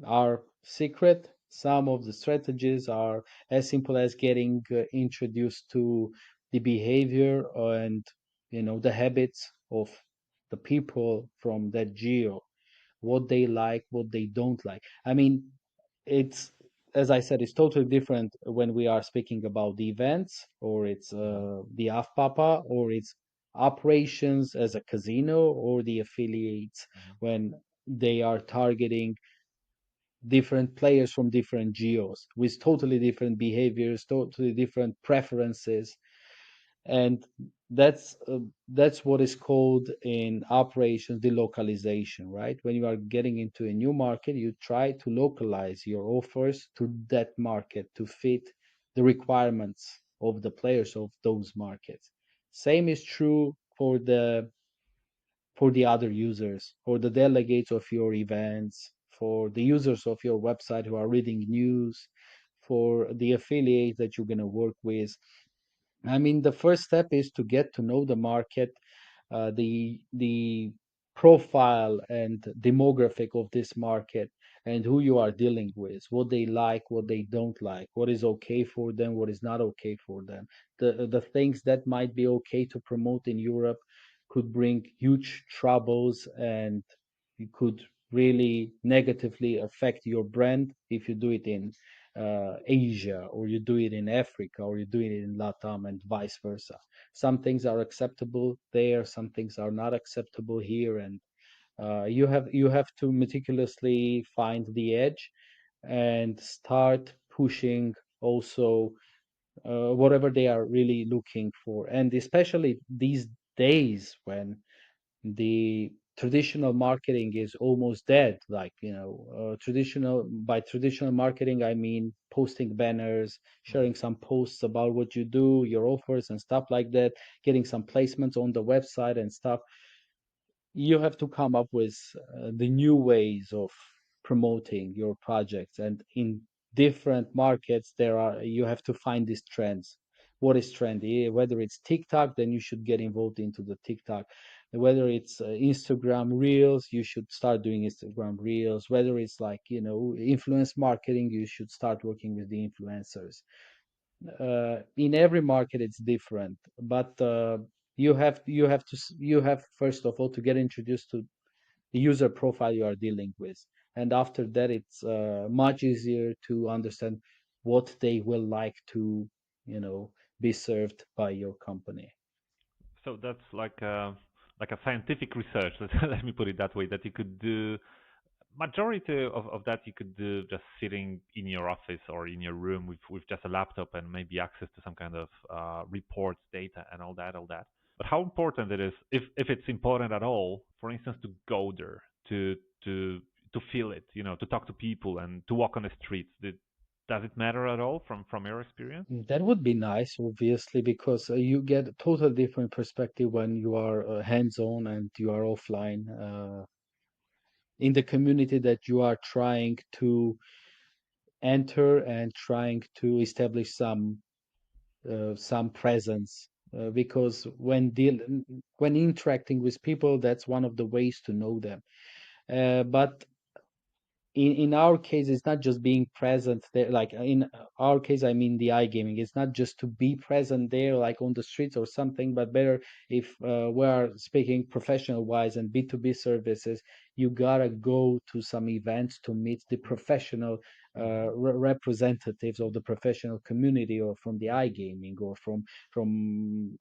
are secret. Some of the strategies are as simple as getting introduced to the behavior and the habits of the people from that geo, what they like, what they don't like. I mean, it's, as I said, it's totally different when we are speaking about the events, or it's the Affpapa, or it's operations as a casino, or the affiliates Mhm. when they are targeting different players from different geos with totally different behaviors, totally different preferences. And that's what is called in operations the localization, right? When you are getting into a new market, you try to localize your offers to that market to fit the requirements of the players of those markets. Same is true for the other users, for the delegates of your events, for the users of your website who are reading news, for the affiliates that you're going to work with. I mean, the first step is to get to know the market, the profile and demographic of this market, and who you are dealing with, what they like, what they don't like, what is okay for them, what is not okay for them. The things that might be okay to promote in Europe could bring huge troubles, and it could really negatively affect your brand if you do it in Asia, or you do it in Africa, or you do it in Latam, and vice versa. Some things are acceptable there, some things are not acceptable here, and you have to meticulously find the edge and start pushing also whatever they are really looking for. And especially these days when the traditional marketing is almost dead, like traditional, by traditional marketing I mean posting banners, sharing some posts about what you do, your offers and stuff like that, getting some placements on the website and stuff. You have to come up with the new ways of promoting your projects, and in different markets there are, you have to find these trends. What is trendy? Whether it's TikTok, then you should get involved into the TikTok. Whether it's Instagram reels, you should start doing Instagram reels. Whether it's like influence marketing, you should start working with the influencers. In every market it's different, but you have first of all to get introduced to the user profile you are dealing with, and after that it's much easier to understand what they will like to be served by your company. So that's like a scientific research. Let me put it that way. That you could do majority of that you could do just sitting in your office or in your room with just a laptop and maybe access to some kind of reports, data, and all that. But how important it is, if it's important at all, for instance, to go there, to to to feel it, to talk to people and to walk on the streets. Does it matter at all from your experience? That would be nice, obviously, because you get a total different perspective when you are hands-on and you are offline in the community that you are trying to enter and trying to establish some presence. Because when interacting with people, that's one of the ways to know them. But in our case it's not just being present there, like in our case I mean the iGaming, it's not just to be present there like on the streets or something, but better if we are speaking professional wise and B2B services, you gotta go to some events to meet the professional representatives of the professional community, or from the iGaming, or from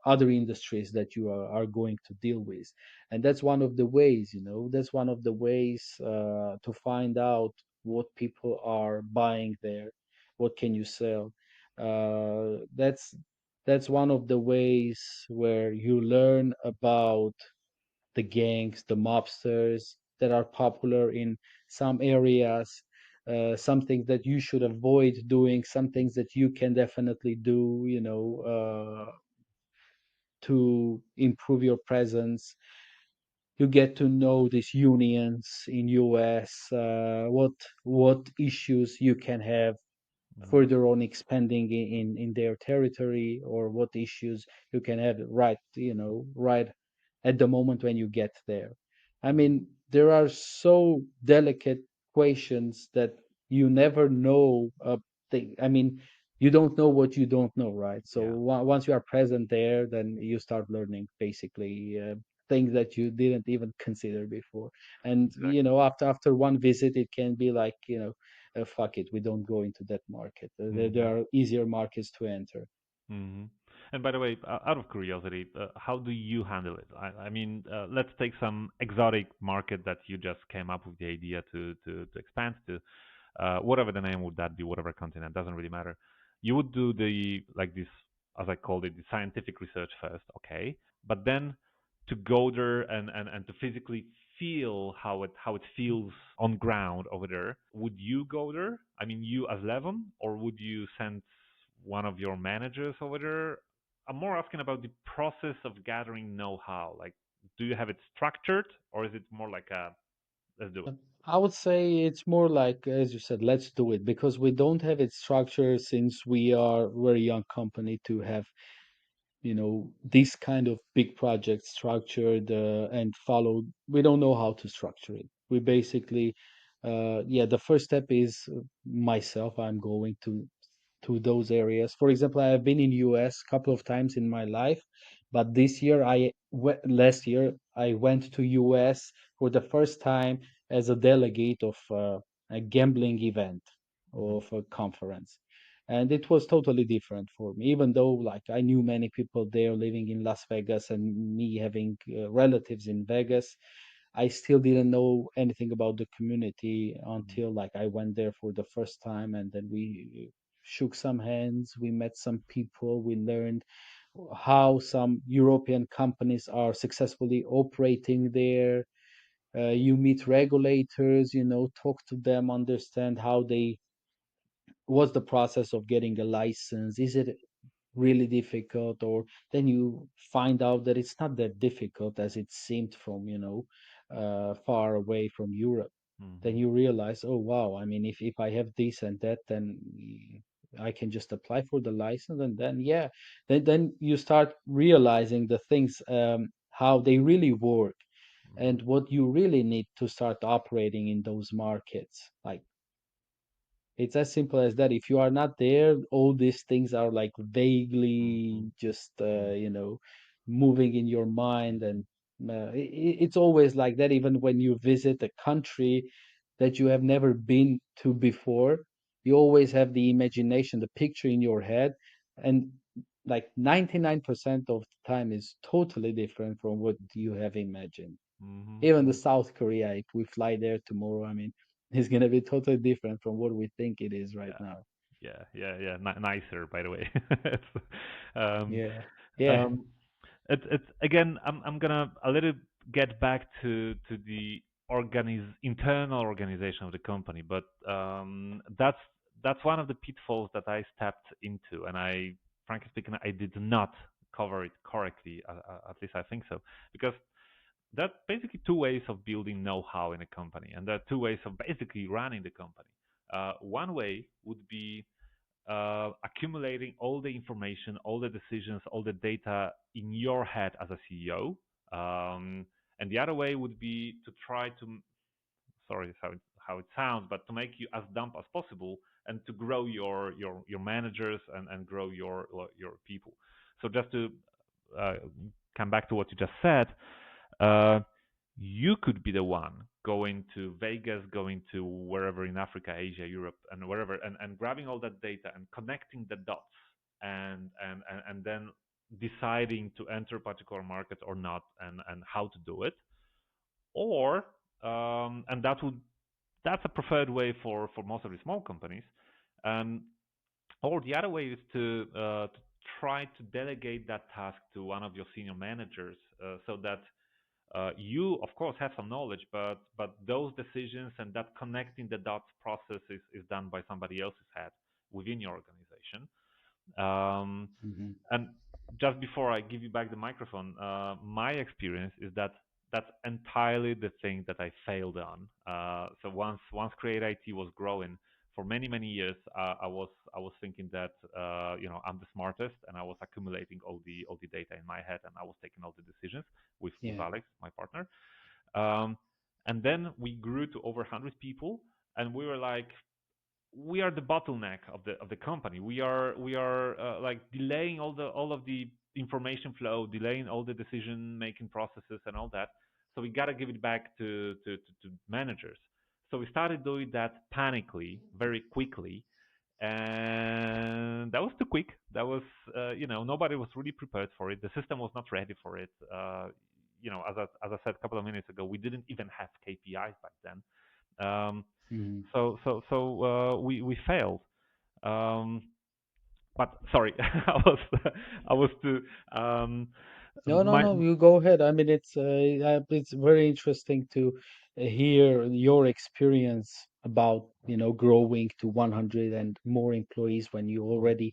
other industries that you are going to deal with. And that's one of the ways, that's one of the ways to find out what people are buying there, what can you sell. That's one of the ways where you learn about the gangs, the mobsters that are popular in some areas, some things that you should avoid doing, some things that you can definitely do. to improve your presence. You get to know these unions in US, what issues you can have Mhm. further on expanding in their territory, or what issues you can have right, right at the moment when you get there. I Mhm. mean, there are so delicate questions that you never know. I mean, you don't know what you don't know, right? So Yeah, once you are present there, then you start learning basically things that you didn't even consider before. And exactly. after one visit, it can be like, fuck it, we don't go into that market. There Mhm. are easier markets to enter. hmm And by the way, out of curiosity, how do you handle it? I mean, let's take some exotic market that you just came up with the idea to expand to, whatever the name would that be, whatever continent, doesn't really matter. You would do the like this, as I called it, the scientific research first, okay, but then to go there and to physically feel how it feels on ground over there. Would you go there? I mean, you as Levon, or would you send one of your managers over there? I'm more asking about the process of gathering know-how. Like, do you have it structured, or is it more like a let's do it? I would say it's more like, as you said, let's do it, because we don't have it structured since we are a very young company to have, this kind of big project structured and followed. We don't know how to structure it. We basically, yeah, the first step is myself. I'm going to those areas. For example, I have been in US a couple of times in my life, but this year last year I went to US for the first time as a delegate of a gambling event, Mm-hmm. of a conference. And it was totally different for me, even though like I knew many people there living in Las Vegas and me having relatives in Vegas. I still didn't know anything about the community until like I went there for the first time, and then we shook some hands, we met some people, we learned how some European companies are successfully operating there. You meet regulators, talk to them, understand how they what's the process of getting a license. Is it really difficult? Or then you find out that it's not that difficult as it seemed from, far away from Europe. Then Mm-hmm. you realize, oh wow, I mean, if I have this and that, then I can just apply for the license, and then yeah, then you start realizing the things, how they really work, and what you really need to start operating in those markets. Like, it's as simple as that. If you are not there, all these things are like Mm-hmm. vaguely just, Mm-hmm. moving in your mind. And it's always like that. Even when you visit a country that you have never been to before, you always have the imagination, the picture in your head. And like 99% of the time is totally different from what you have imagined. Even the Mm-hmm. South Korea, if we fly there tomorrow, I mean, it's gonna be totally different from what we think it is right Yeah, now. yeah. Nicer, by the way. It's, um, Yeah, yeah. um, it's again. I'm gonna a little get back to the internal organization of the company, but that's one of the pitfalls that I stepped into, and frankly speaking, I did not cover it correctly. At least I think so, because there are basically two ways of building know-how in a company, and there are two ways of basically running the company. One way would be accumulating all the information, all the decisions, all the data in your head as a CEO. And the other way would be to try to, sorry how it sounds, but to make you as dumb as possible and to grow your managers and grow your people. So just to uh, come back to what you just said, uh, you could be the one going to Vegas, going to wherever in Africa, Asia, Europe, and wherever, and grabbing all that data and connecting the dots, and then deciding to enter a particular market or not, and how to do it. Or and that's a preferred way for most of the small companies. Um, or the other way is to try to delegate that task to one of your senior managers, so that you, of course, have some knowledge, but those decisions and that connecting the dots process is done by somebody else's head within your organization. Um, Hmm. and just before I give you back the microphone, my experience is that that's entirely the thing that I failed on. So once Create IT was growing for many years, I was thinking that I'm the smartest, and I was accumulating all the data in my head, and I was taking all the decisions with Yeah. Alex, my partner. Um, and then we grew to over 100 people, and we were like, we are the bottleneck of the company. We are like delaying all of the information flow, delaying all the decision making processes and all that. So we got to give it back to managers. So we started doing that panically, very quickly, and that was too quick. That was nobody was really prepared for it. The system was not ready for it. As I said a couple of minutes ago, we didn't even have KPIs back then. Um, Mhm. we failed. Um, but sorry, I was too No, no, my no. You go ahead. I mean, it's very interesting to hear your experience about, growing to 100 and more employees when you already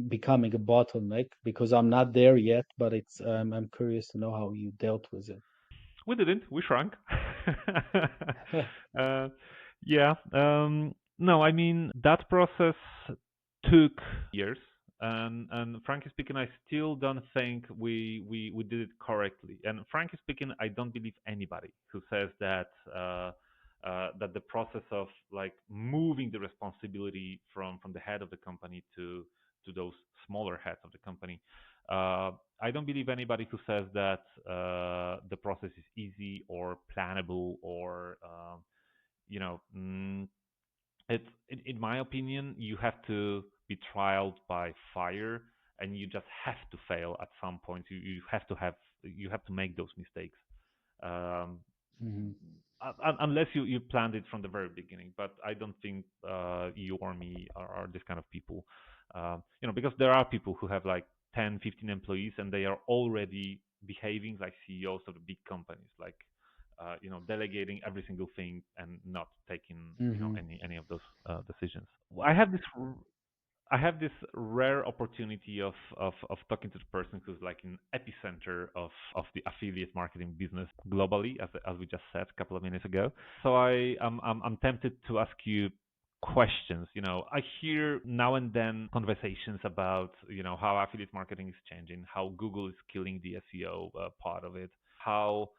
becoming a bottleneck. Because I'm not there yet, but I'm curious to know how you dealt with it. we didn't. We shrunk. uh, yeah. No, I mean that process took years, and frankly speaking, I still don't think we did it correctly. And frankly speaking, I don't believe anybody who says that the process of like moving the responsibility from the head of the company to those smaller heads of the company. I don't believe anybody who says that the process is easy or plannable or you know. In my opinion, you have to be trialed by fire, and you just have to fail at some point. You have to make those mistakes. Um, Hmm. unless you planned it from the very beginning. But I don't think you or me are this kind of people. Because there are people who have like 10, 15 employees, and they are already behaving like CEOs of the big companies, like delegating every single thing and not taking Hmm. any of those decisions. I have this rare opportunity of talking to the person who's like in epicenter of the affiliate marketing business globally, as we just said a couple of minutes ago. So I'm tempted to ask you questions. I hear now and then conversations about how affiliate marketing is changing, how Google is killing the SEO part of it, how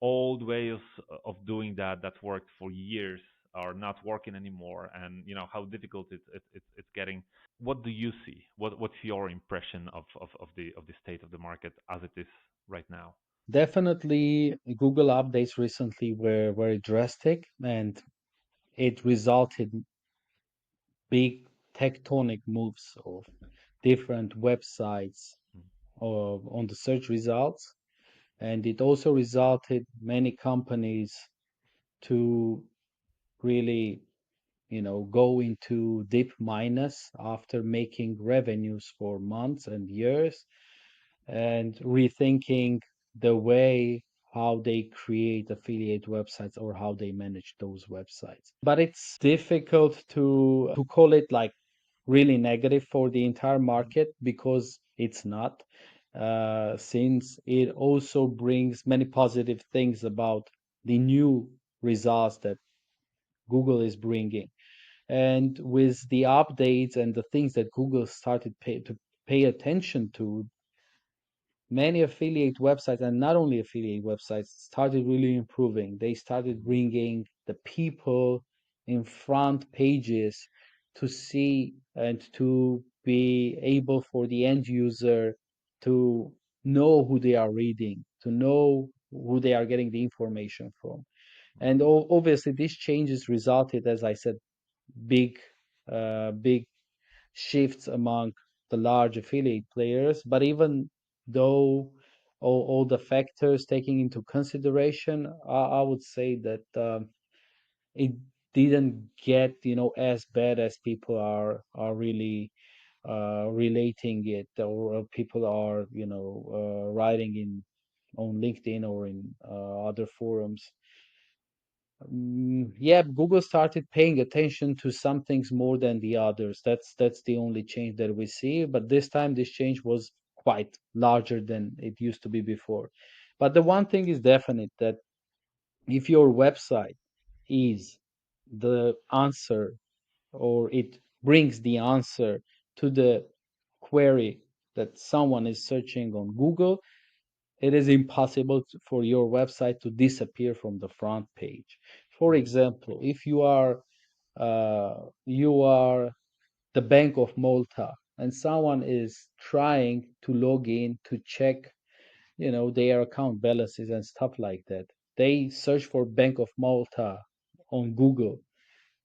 old ways of doing that worked for years are not working anymore, and how difficult it's getting. What do you see? What's your impression of the state of the market as it is right now? Definitely, Google updates recently were very drastic, and it resulted big tectonic moves of different websites on the search results, and it also resulted many companies to really go into deep minus after making revenues for months and years, and rethinking the way how they create affiliate websites or how they manage those websites. But it's difficult to call it like really negative for the entire Mhm. market, because it's not, since it also brings many positive things about the new results that Google is bringing. And with the updates and the things that Google started to pay attention to, many affiliate websites, and not only affiliate websites, started really improving. They started Mhm. bringing the people in front pages to see and to be able for the end user to know who they are reading, to know who they are getting the information from. And Mhm. obviously, these changes resulted, as I said, big shifts among the large affiliate players. But even though all the factors taking into consideration, I would say that it didn't get as bad as people are really relating it, or people are writing in on LinkedIn or in other forums. Yeah, Google started paying attention to some things more than the others. That's the only change that we see. But this time, this change was quite larger than it used to be before. But the one thing is definite, that if your website is the answer, or it brings the answer to the query that someone is searching on Google, it is impossible for your website to disappear from the front page. For Mhm. example, if you are the Bank of Malta, and someone is trying to log in to check, their account balances and stuff like that. They search for Bank of Malta on Google,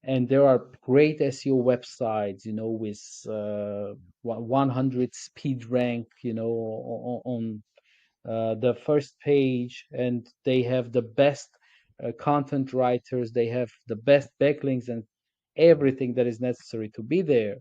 and there are great SEO websites, with 100 speed rank, on the first page, and they have the best content writers, they have the best backlinks and everything that is necessary to be there.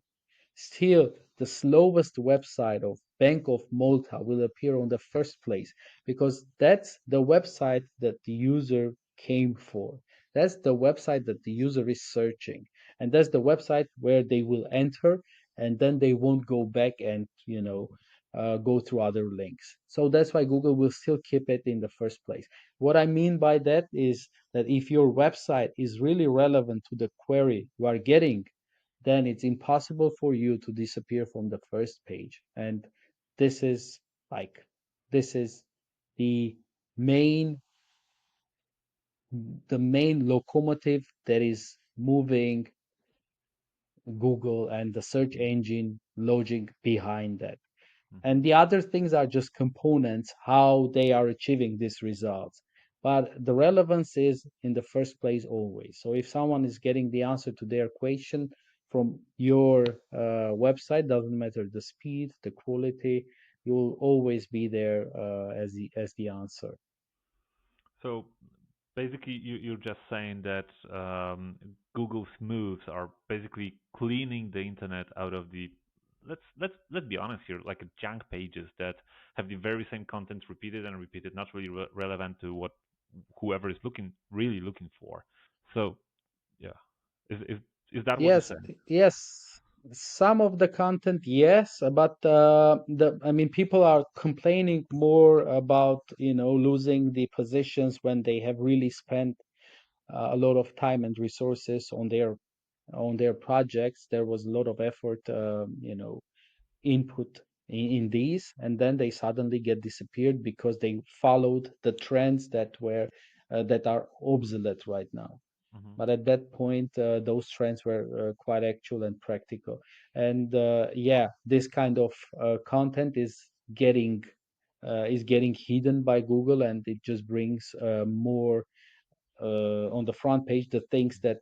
Still, the slowest website of Bank of Malta will appear on the first place, because that's the website that the user came for. That's the website that the user is searching. And that's the website where they will enter, and then they won't go back and, go through other links. So that's why Google will still keep it in the first place. What I mean by that is that if your website is really relevant to the query you are getting, then it's impossible for you to disappear from the first page. And this is like this is the main the main locomotive that is moving Google and the search engine logic behind that. Mhm. And the other things are just components, how they are achieving these results. But the relevance is in the first place always. So if someone is getting the answer to their question from your website, doesn't matter the speed, the quality, you will always be there as the answer. So basically, you're just saying that Google's moves are basically cleaning the internet out of the, let's be honest here, like junk pages that have the very same content repeated and repeated, not really relevant to what whoever is really looking for. So yeah, is is that what you're Yes, saying? yes. Some of the content, yes, but I mean, people are complaining more about, losing the positions when they have really spent a lot of time and resources on their projects. There was a lot of effort, input in these, and then they suddenly get disappeared because they followed the trends that are obsolete right now. Hmm. But at that point, those trends were quite actual and practical. And yeah, this kind of content is getting hidden by Google, and it just brings more on the front page the things that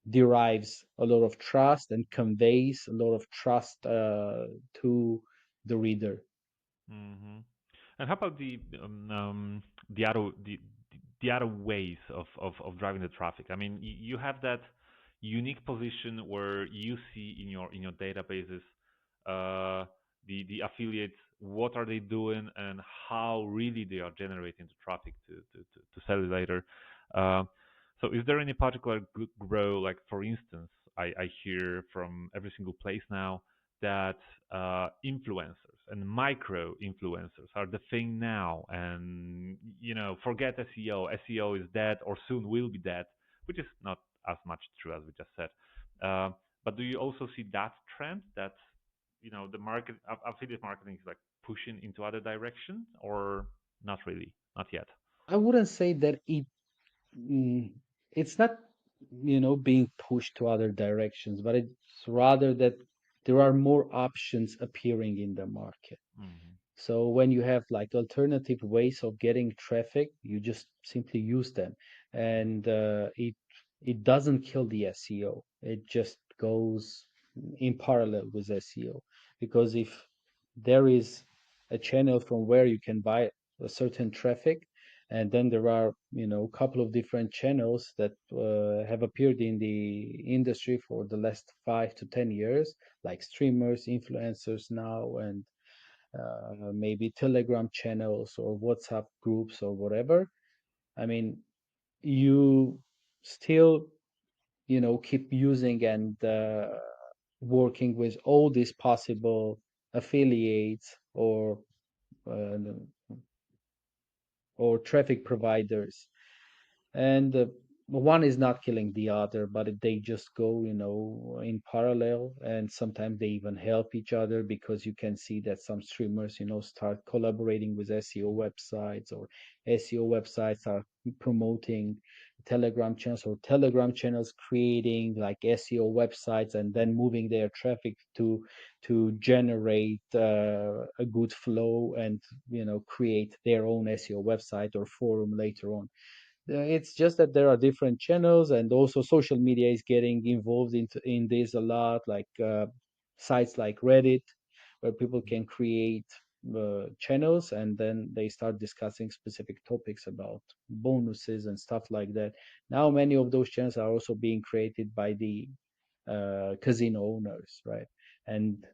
derives a lot of trust and conveys a lot of trust to the reader. Hmm. And how about the other the other ways of driving the traffic? I mean, you have that unique position where you see in your databases the affiliates, what are they doing and how really they are generating the traffic to sell it later. Uh, so is there any particular grow, like for instance, I hear from every single place now that influencers and micro influencers are the thing now, and forget SEO. SEO is dead or soon will be dead, which is not as much true as we just said. Uh, but do you also see that trend that the market affiliate marketing is like pushing into other direction, or not really, not yet? I wouldn't say that it's not, being pushed to other directions, but it's rather that there are more options appearing in the market. Hmm. So when you have like alternative ways of getting traffic, you just simply use them, and it doesn't kill the SEO. It just goes in parallel with SEO, because if there is a channel from where you can buy a certain traffic, and then there are, a couple of different channels that have appeared in the industry for the last 5 to 10 years, like streamers, influencers now, and maybe Telegram channels or WhatsApp groups or whatever. I mean, you still, keep using and working with all these possible affiliates or uh, or traffic providers, and one is not killing the other, but they just go, in parallel, and sometimes they even help each other, because you can see that some streamers, start collaborating with SEO websites, or SEO websites are promoting Telegram channels, or Telegram channels creating like SEO websites and then moving their traffic to generate a good flow, and create their own SEO website or forum later on. It's just that there are different channels, and also social media is getting involved in this a lot, like sites like Reddit, where people can create channels, and then they start discussing specific topics about bonuses and stuff like that. Now, many of those channels are also being created by the casino owners, right? And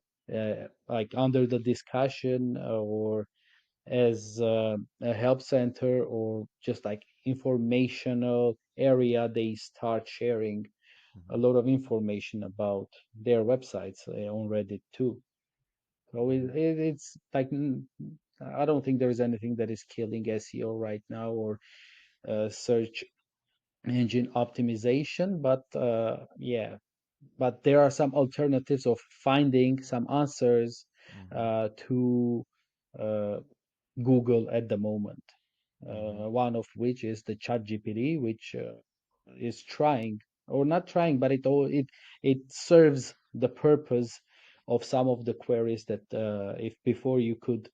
like under the discussion, or as a help center, or just like informational area, they start sharing a Mhm. lot of information about their websites on Reddit too. So Mhm. it's like, I don't think there is anything that is killing SEO right now, or search engine optimization, but yeah, but there are some alternatives of finding some answers Mhm. to uh, Google at the moment. Mhm. One of which is the Chat GPT, which is trying, or not trying, but it serves the purpose of some of the queries that, if before you could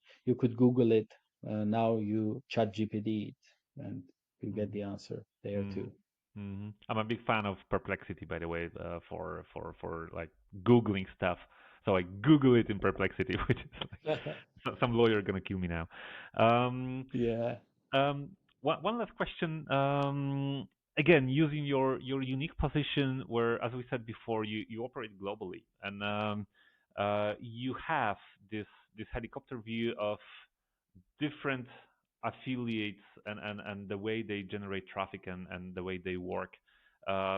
Google it, now you Chat GPT it, and you get Mhm. the answer there Mhm. too. Mhm. I'm a big fan of Perplexity, by the way, for like googling stuff. So I Google it in Perplexity, which is like some lawyer gonna kill me now. Um, Yeah. one last question. Again, using your unique position, where, as we said before, you operate globally, and you have this helicopter view of different affiliates, and the way they generate traffic, and the way they work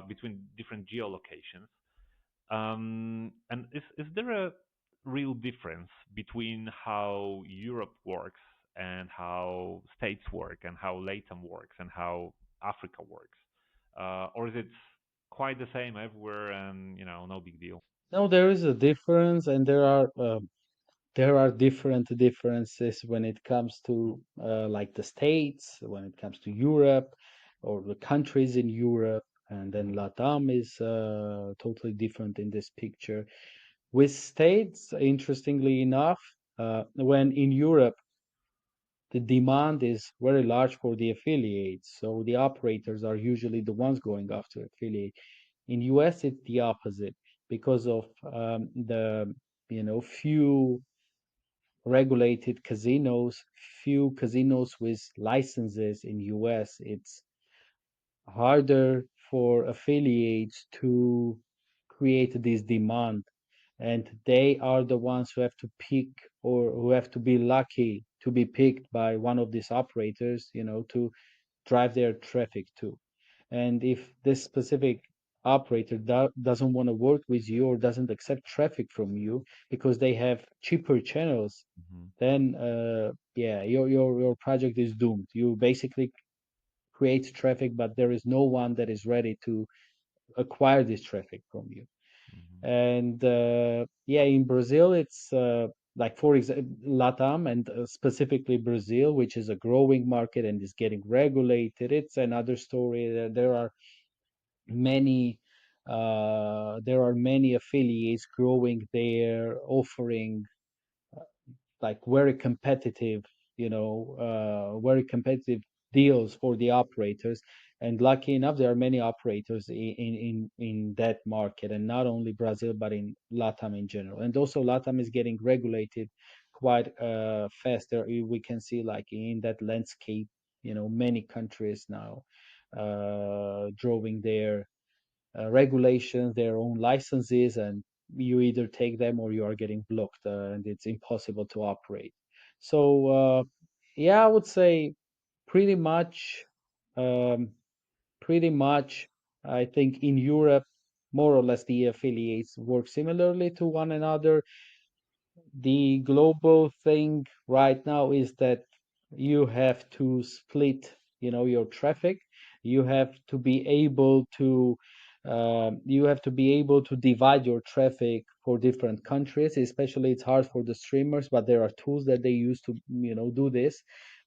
between different geolocations. And is there a real difference between how Europe works, and how States work, and how LATAM works, and how Africa works? Or is it quite the same everywhere, and no big deal? No, there is a difference, and there are different differences when it comes to like the States, when it comes to Europe, or the countries in Europe, and then Mhm. Latam is totally different in this picture. With States, interestingly enough, when in Europe the demand is very large for the affiliates, so the operators are usually the ones going after affiliate. In US, it's the opposite, because of the few regulated casinos, few casinos with licenses in US. It's harder for affiliates to create this demand, and they are the ones who have to pick, or who have to be lucky to be picked by one of these operators, to drive their traffic to. And if this specific operator doesn't want to work with you, or doesn't accept traffic from you because they have cheaper channels, Mhm. then yeah, your project is doomed. You basically create traffic, but there is no one that is ready to acquire this traffic from you. Mhm. And yeah, in Brazil, it's like, for example, Latam, and specifically Brazil, which is a growing market and is getting regulated. It's another story. There are many there are many affiliates growing there, offering like very competitive deals for the operators. And lucky enough, there are many operators in that market, and not only Brazil, but in Latam in general. And also Latam is getting regulated quite faster. We can see like in that landscape, many countries now drawing their regulations, their own licenses, and you either take them or you are getting blocked, and it's impossible to operate. So, yeah, I would say pretty much, um, pretty much, I think in Europe, more or less the affiliates work similarly to one another. The global thing right now is that you have to split, your traffic. You have to be able to divide your traffic for different countries. Especially, it's hard for the streamers, but there are tools that they use to, do this,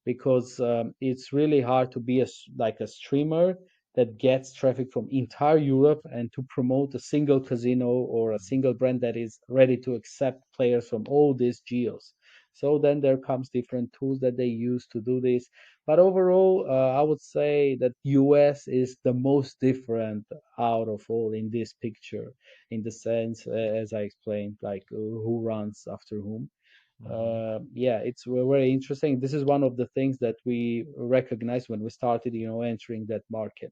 because it's really hard to be like a streamer that gets traffic from entire Europe and to promote a single casino or a single brand that is ready to accept players from all these geos. So then there comes different tools that they use to do this. But overall, I would say that US is the most different out of all in this picture, in the sense, as I explained, like who runs after whom. Hmm. Yeah, it's very interesting. This is one of the things that we recognized when we started, entering that market.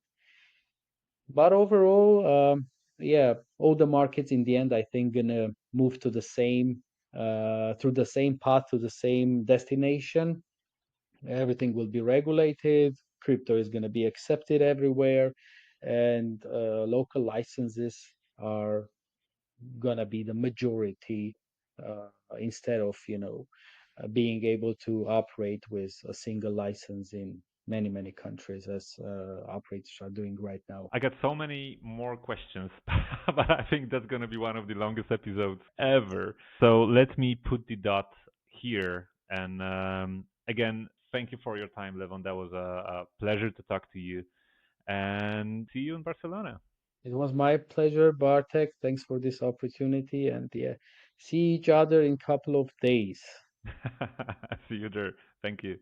But overall, yeah, all the markets in the end, I think, gonna move to the same, through the same path to the same destination. Everything will be regulated. Crypto is gonna be accepted everywhere, and local licenses are gonna be the majority, instead of, being able to operate with a single license in many countries, as operators are doing right now. I got so many more questions, but I think that's going to be one of the longest episodes ever. So let me put the dot here. And again, thank you for your time, Levon. That was a pleasure to talk to you. And see you in Barcelona. It was my pleasure, Bartek. Thanks for this opportunity, and yeah, see each other in couple of days. See you there. Thank you.